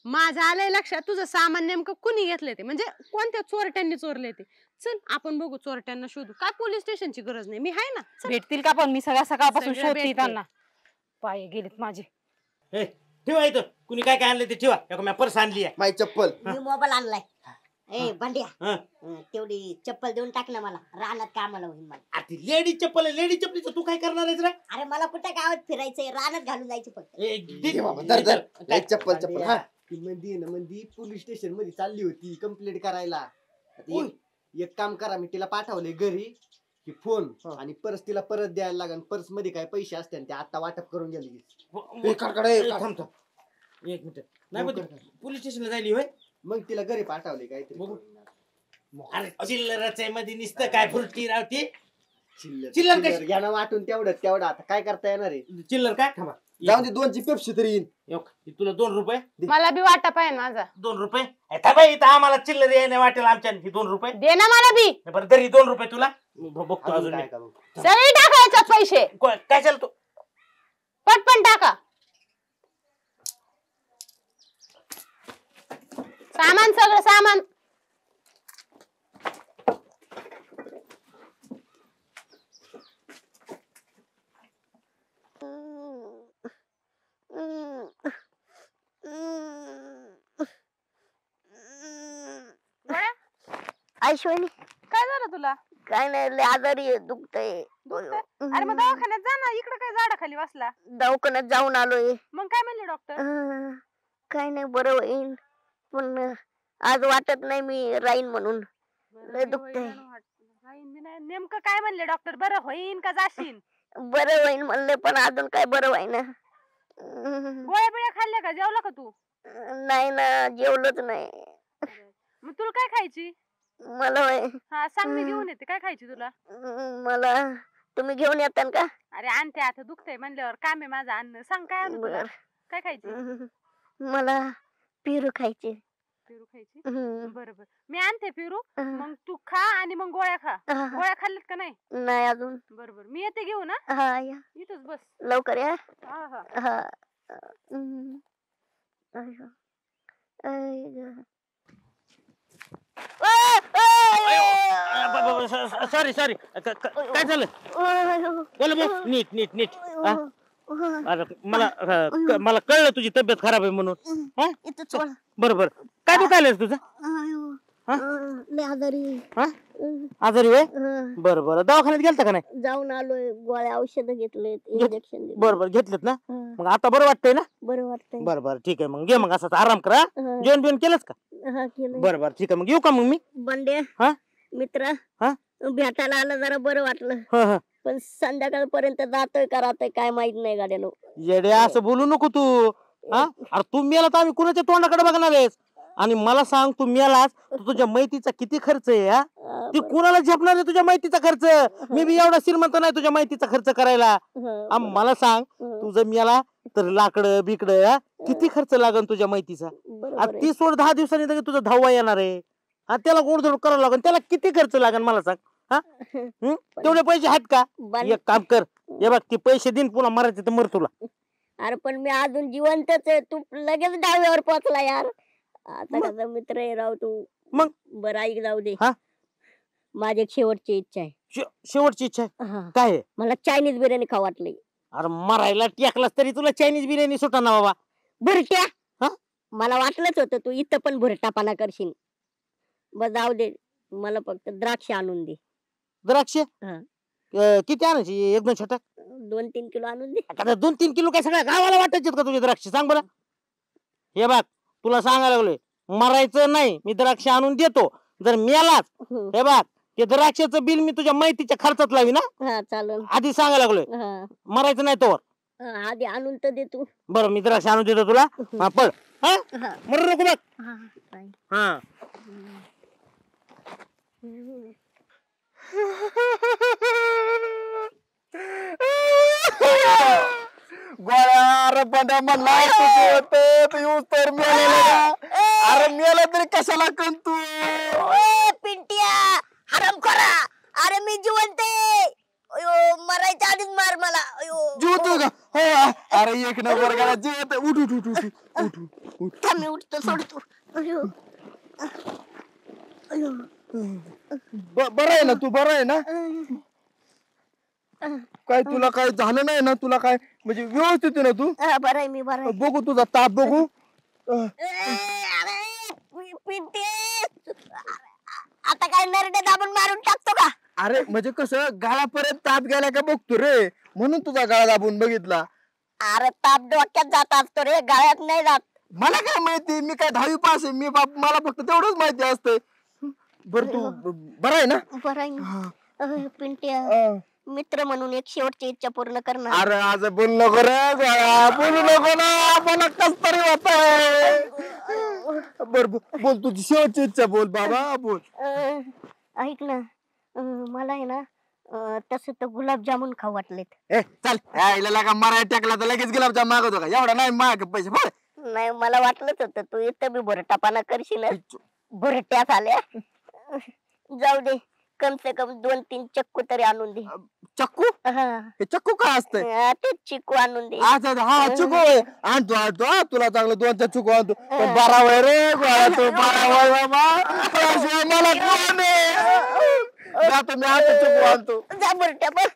माझं आलंय लक्षात, तुझं सामान नेमकं कुणी घेतलंय ते, म्हणजे कोणत्या चोरट्यांनी चोरले ते. चल आपण बघू, चोरट्यांना शोधू. काय पोलीस स्टेशनची गरज नाही, मी आहे ना. भेटतील का? पण मी सकाळपासून सगळं शोधते भेटतील. त्यांना. पाय गेलेत माझे. ठेवा इथं, कुणी काय काय आणलं ते ठेवा. मी पर्स आणली आहे. माझी चप्पल. मी मोबाईल आणलाय. ए भांड्या, हं. तेवढी चप्पल देऊन टाक ना मला, रानात कामाला होईल मला. अरे ती लेडी चप्पल आहे, लेडी चपलीचं तू काय करणार आहेस रे? अरे मला कुठं गावात फिरायचंय, रानात घालून जायचं फक्त. ए, दे बाबा, धर, धर. काय? चप्पल चप्पल. हा. ती मंदी आहे ना, मंदी पोलीस स्टेशन मध्ये चालली होती कंप्लेंट करायला. आता कोण? एक काम करा, मी तिला पाठवले घरी की फोन आणि पर्स तिला परत द्यायला लागेल. पर्स मध्ये काय पैसे असते ते आता वाटप करून गेले. थांब एक मिनिट. नाही पोलीस स्टेशनला जायली होय. मग तिला घरी पाठवले काहीतरी. अरे चिल्लरच आहे मध्ये नुसतं काय फुरटी रावती. चिल्लर चिल्लर घ्या वाटून तेवढं आता काय करता येणार आहे. चिल्लर काय थांबा जाऊन दे 2ची पेप्सी तरी येईन. तुला 2 रुपये. मला बी वाटप आहे माझा. 2 रुपये थांबा इथं आम्हाला चिल्लर यायला वाटेल आमच्या 2 रुपये दे ना मला बी. बरं तरी 2 रुपये तुला बघतो अजून काय करू. सगळी टाकायचं पैसे. काय चालतो पटपण टाका. सामान सगळं सामान. ऐश्वनी काय झालं तुला? काय नाही लय आजारी आहे, दुखतंय. अरे मग दवाखान्यात जा ना, इकडे काय झाडाखाली बसला? दवाखान्यात जाऊन आलोय. मग काय म्हणले डॉक्टर? काय नाही बरं होईन, पण आज वाटत नाही मी राहीन म्हणून. लय दुखतंय. नेमकं काय म्हणले डॉक्टर? बरं होईन का जाशीन? बरं होईन म्हणले पण अजून काय बरं व्हायना. गोळ्या बिळ्या खाल्ल्या का? जेवला का तू? नाही ना, जेवलोच नाही. मग तुला काय खायची? मला हा सांग, मी घेऊन येते. काय खायची तुला? मला तुम्ही घेऊन येताल का? अरे आणते, आता दुखतंय म्हणल्यावर काम आहे माझं अन्न. सांग काय आणू तुला? काय खायची? मला पेरू खायचे. पेरू खायची? बरोबर, मी आणते पेरू. मग तू खा आणि मग गोळ्या खा. गोळ्या खाल्ल्यात का नाही? नाही अजून. बरोबर, मी येते घेऊन. हा या, इथंच बस. लवकर या. हा हा हा. सॉरी काय झालं बोल नीट अरे मला कळलं तुझी तब्येत खराब आहे म्हणून. बरोबर, काय दुखायला तुझं? आजारी आहे. बरं दवाखान्यात गेलता का नाही? जाऊन आलोय, गोळ्या औषध घेतले, इंजेक्शन. बरोबर घेतलेत ना? मग आता बरं वाटतंय ना? बरं वाटतंय. बरं ठीक आहे, मग घे मग असं आराम करा. जेवण बिवण केलंच का? हा केलं. बरं ठीक आहे, मग येऊ का मग मी? बंड्या हा मित्र हा भेटायला आलं, जरा बरं वाटलं. पण संध्याकाळपर्यंत जातोय का राहतोय काय माहित नाही गाड्यानो. येडे असं बोलू नको तू. अरे तू मेला तर आम्ही कुणाच्या तोंडाकडे बघणार आहेस? आणि मला सांग, तू मेलास तर तुझ्या माहितीचा किती खर्च आहे? ती कुणाला झेपणार आहे तुझ्या माहितीचा खर्च? मी बी एवढा श्रीमंत नाही तुझ्या माहितीचा खर्च करायला. मला सांग, तुझं मेला तर लाकडं बिकडं किती खर्च लागन तुझ्या माहितीचा? ती सोड, 10 दिवसांनी तरी तुझा 10वा येणार आहे. तेला गोडधोड करावं लागेल, त्याला किती खर्च लागेल मला सांग? तेवढे पैसे आहेत का? एक काम कर, हे बघ, ते पैसे देईन, पुन्हा मरायचे तर मर तुला. अरे पण मी अजून जिवंतच आहे, तू लगेच डाव्यावर पोचला यार. आता कसं मित्र आहे राव तू. मग बरं ऐक, जाऊ दे. माझी एक शेवटची इच्छा आहे. शेवटची इच्छा काय आहे? मला चायनीज बिर्याणी खाऊ वाटली. अरे मरायला टेकलास तरी तुला चायनीज बिर्याणी सुटा ना बाबा. भुरट्या, मला वाटलंच होतं तू इथं पण भुरटापणा करशील. बस जाऊ दे, मला फक्त द्राक्ष आणून दे. द्राक्ष किती आणायची? 1-2 छटाक? 2-3 किलो आणून दे. 2-3 किलो काय सगळ्या गावाला वाटायचे का तुझे द्राक्ष? सांग बरं. हे बघ, तुला सांगायला लागलोय, मरायचं नाही, मी द्राक्ष आणून देतो. जर मेलाच, हे बघ, ते द्राक्षाचं बिल मी तुझ्या माहितीच्या खर्चात लावी ना. चालेल, आधी सांगायला लागलोय, मरायचं नाही तोवर. आधी आणून तर दे तू. बरं, मी द्राक्ष आणून देतो तुला. पळ, मरू नको बघ. हा गोळ्या, अरे बंड्या म्हणला तर मेला. अरे मेला तरी कशाला कण तू? पिंट्या हराम करा. अरे मी जिवंत आहे. मरायच्या आधीच मार मला. जीवतो का? हो. अरे एक नंबर गेला, जीवत. उठ. मी उठतो, सोडतो. बरं आहे ना तू? बरं आहे ना? काय तुला काय झालं नाही ना? तुला काय म्हणजे व्यवस्थित आहे ना तू? बरं आहे, मी बरं आहे. बघू तुझा ताप बघू. आता काय नरडे दाबून मारून टाकतो का? अरे म्हणजे कसं, गाळापर्यंत ताप गेला का बघतो रे, म्हणून तुझा गाळा दाबून बघितला. अरे ताप डोक्यात जात असतो रे, गाळ्यात नाही जात. मला काय माहिती, मी काय 10वी पास आहे. मला फक्त तेवढंच माहिती असतं. बर तू बरा आहे ना? बरं आहे ना. पिंट्या मित्र म्हणून एक शेवटची इच्छा पूर्ण करणार. अरे आज बोल नको रे गोळ्या, बोलू नको ना, मला कस तरी होत बर बोल तुझी शेवटची इच्छा बोल बाबा बोल. ऐक ना, मला आहे ना तसं तर गुलाबजामुन खाऊ वाटलेत. ए चल यायला का मराय टाकला तर लगेच गुलाबजाम मागवतो का? एवढा नाही माग पैसे बोल. नाही मला वाटलंच होतं तू इथं बी भरटापाना करशील. भरट्या झाल्या. जाऊ दे, कम से कम 2-3 चक्कू तरी आणून दे. चक्कू? हे चक्कू काय असतंय? ते चिकू आणून दे. अच्छा हा चुकू आणतो आणतो तुला चांगलं 2-4 चुकू आणतो. पण 12 वय रे गोळ्या, तू 12 वय बाबा, त्याशिवाय मला कोण आहे? जातो मी आता चुकू आणतो. जा भरट्या बस.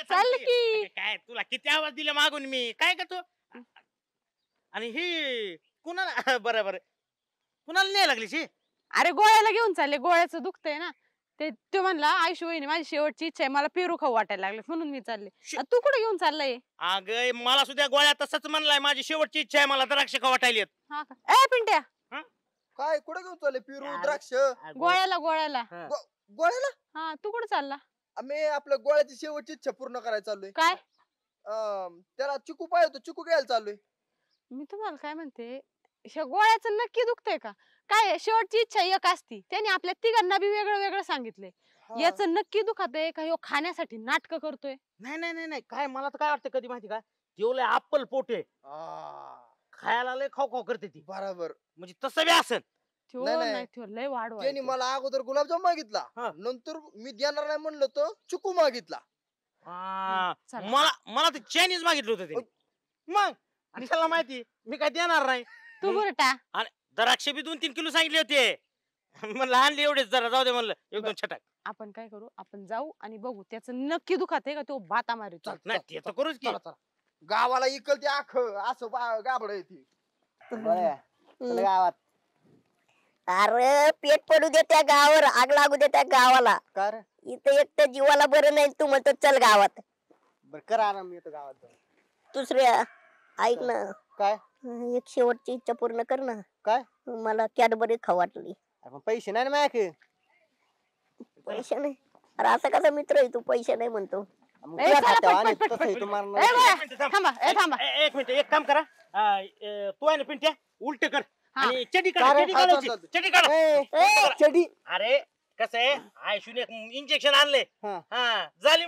चाल की. काय तुला किती आवाज दिला मागून मी? काय का तू? आणि ही कुणाला बरं बरं कुणाला नाही लागली शी? अरे गोळ्याला घेऊन चालले, गोळ्याचं दुखतंय ना. ते म्हणला आयुष्य वहिनी माझी शेवटची इच्छा आहे, मला पेरू खाऊ वाटायला लागले म्हणून मी चालले. तू कुठे घेऊन चाललाय? अगं मला सुद्धा गोळ्या तसंच म्हणलाय, माझी शेवटची इच्छा आहे, मला द्राक्ष खाऊ वाटायली. हा का? ए पिंट्या, काय कुठे घेऊन चालले? पेरू द्राक्ष गोळ्याला गोळ्याला. गोळ्याला? हा तू कुठे चालला? आम्ही आपल्या गोळ्याची शेवटची इच्छा पूर्ण करायला चाललोय. काय? त्याला चिकू पाहिजे, चिकू घ्यायला चाललोय. मी तुम्हाला काय म्हणते, गोळ्याचं नक्की दुखतंय का? काय शेवटची इच्छा एक असती, त्याने आपल्या तिघांना बी वेगळं वेगळं सांगितलंय. याचं नक्की दुखत आहे का ह्यो खाण्यासाठी नाटक करतोय? नाही नाही नाही नाही, काय मला तर काय वाटतं कधी माहिती का, तेवढे अप्पल पोटे खायला लय खाऊ खाऊ करते ती. बरोबर, म्हणजे तसं बी असेल. लय वाढ. त्यांनी मला अगोदर गुलाबजाम मागितला, नंतर मी देणार नाही म्हणलं तर चिकू मागितला. मला तर चायनीज मागितलं होतं ते. मग आणि त्याला माहिती मी काय देणार नाही. तू बरटा. आणि द्राक्ष बी 2-3 किलो सांगितले होते. म्हणलं आणले एवढेच, जरा जाऊ दे म्हणलं, एकदम छटाक. आपण काय करू, आपण जाऊ आणि बघू त्याचं नक्की दुखत आहे का, तो बाता मारतो. नाही ते तर करूच की. गावाला इकल ते आख असं गाबड आहे ती गावात. अरे पेट पडू दे त्या गावावर, आग लागू दे त्या गावाला. कर इथं एक तर जीवाला बरं नाही, तू म्हणतो चल गावात. बर कर आराम, येतो गावात. दुसऱ्या ऐक ना, काय? एक शेवटची इच्छा पूर्ण कर ना. काय? मला कॅडबरी खाऊ वाटली. पैसे नाही ना माझ्याकडे. पैसे नाही? अरे असं कसा मित्र आहे तू, पैसे नाही म्हणतो? थांबा. एक मिनिट, एक काम करा, तू आहे ना पिंट्या, उलट कर आणि चडी काढ, चडी काढ. चडी. अरे कसं आहे, आयशूने एक इंजेक्शन आणले, झाली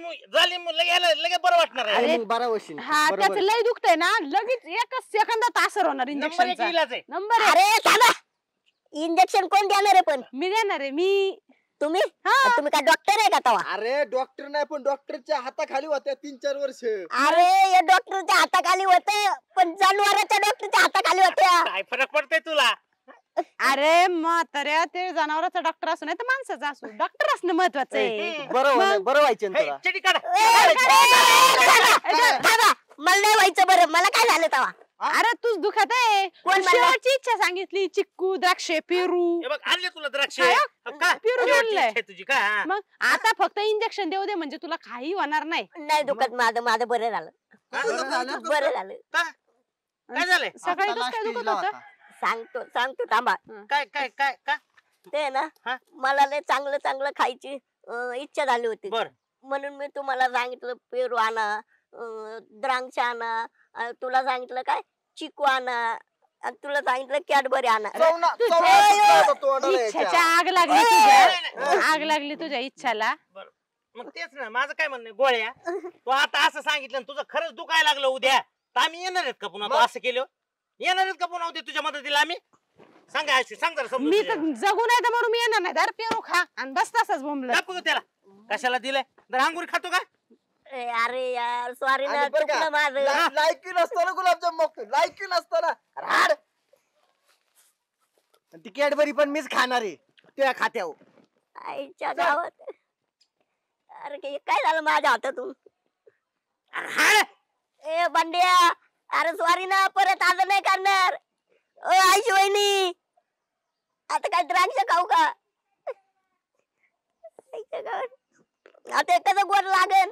लगे बरं वाटणार आहे. बरं वशील. हा त्याचं लय दुखतंय ना, लगेच एकच सेकंदात असर होणार. नंबर 1 इलाज आहे. नंबर 1. अरे थांबा, इंजेक्शन कोण देणार आहे? पण मी देणार आहे. मी. तुम्ही? तुम्ही काय डॉक्टर आहे का तवा? अरे डॉक्टर नाही, पण डॉक्टरच्या हाताखाली होत्या 3-4 वर्ष. अरे या डॉक्टरच्या हाताखाली होते, पण जनावरांच्या डॉक्टरच्या हाताखाली होत्या. काय फरक पडतोय तुला? अरे म्हाताऱ्या, ते जनावरांचा डॉक्टर असू नाही तर माणसाचा असू, डॉक्टर असणं महत्वाचं आहे. बरं व्हायचं ना तुला. चडी काढ. थांबा, मला नाही व्हायचं. बरं मला काय झालं तवा? अरे तूच दुखत आहे. शेवटची इच्छा सांगितली, चिक्कू, द्राक्ष, पेरू. हे बघ आणले तुला द्राक्ष. पेरू आणलंय तुझी काय? मग आता फक्त इंजेक्शन देऊ दे, म्हणजे तुला काही होणार नाही. नाही दुखत माझं, माझं बरं झालं. बरं झालं. काय झालंय? सकाळी कसं काय दुखत होतं? सांगतो थांबा. काय काय काय काय ते ना, मला लय चांगलं चांगलं खायची इच्छा झाली होती. बर, म्हणून मी तुम्हाला सांगितलं पेरू आणा, द्राक्ष आणा, तुला सांगितलं काय चिकू आणा, आणि तुला सांगितलं कॅडबरी आणा. इच्छाच्या आग लागली तुझ्या, आग लागली तुझ्या इच्छाला. मग तेच ना माझं काय म्हणणं, गोळ्या तू आता असं सांगितलं, तुझं खरंच दुखायला लागलं उद्या, तर आम्ही येणार आहेत का पुन्हा? तू असं केलं येणार आहेत का पुन्हा उद्या तुझ्या मदतीला? आम्ही सांग आयशू, सांग जरा. मी तर जगू नाही तर म्हणून मी येणार नाही. दर पेरू खा आणि बस तसंच बोंबलं. त्याला कशाला दिलंय? दर अंगुरी खातो का? अरे यार सॉरी ना, चुकलं माझं. लायकी नसताना गुलाबजाम मागतो, लायकी नसताना राड. ती कॅडबरी पण मीच खाणार आहे तुझ्या खात्यावर. आईच्या गावात. अरे काय झालं माझ्या हातातून? ए बंड्या, अरे सॉरी ना, परत असं नाही करणार. आईशी वहिनी, आता काय द्राक्ष खाऊ का? आता कसं गोड लागेल?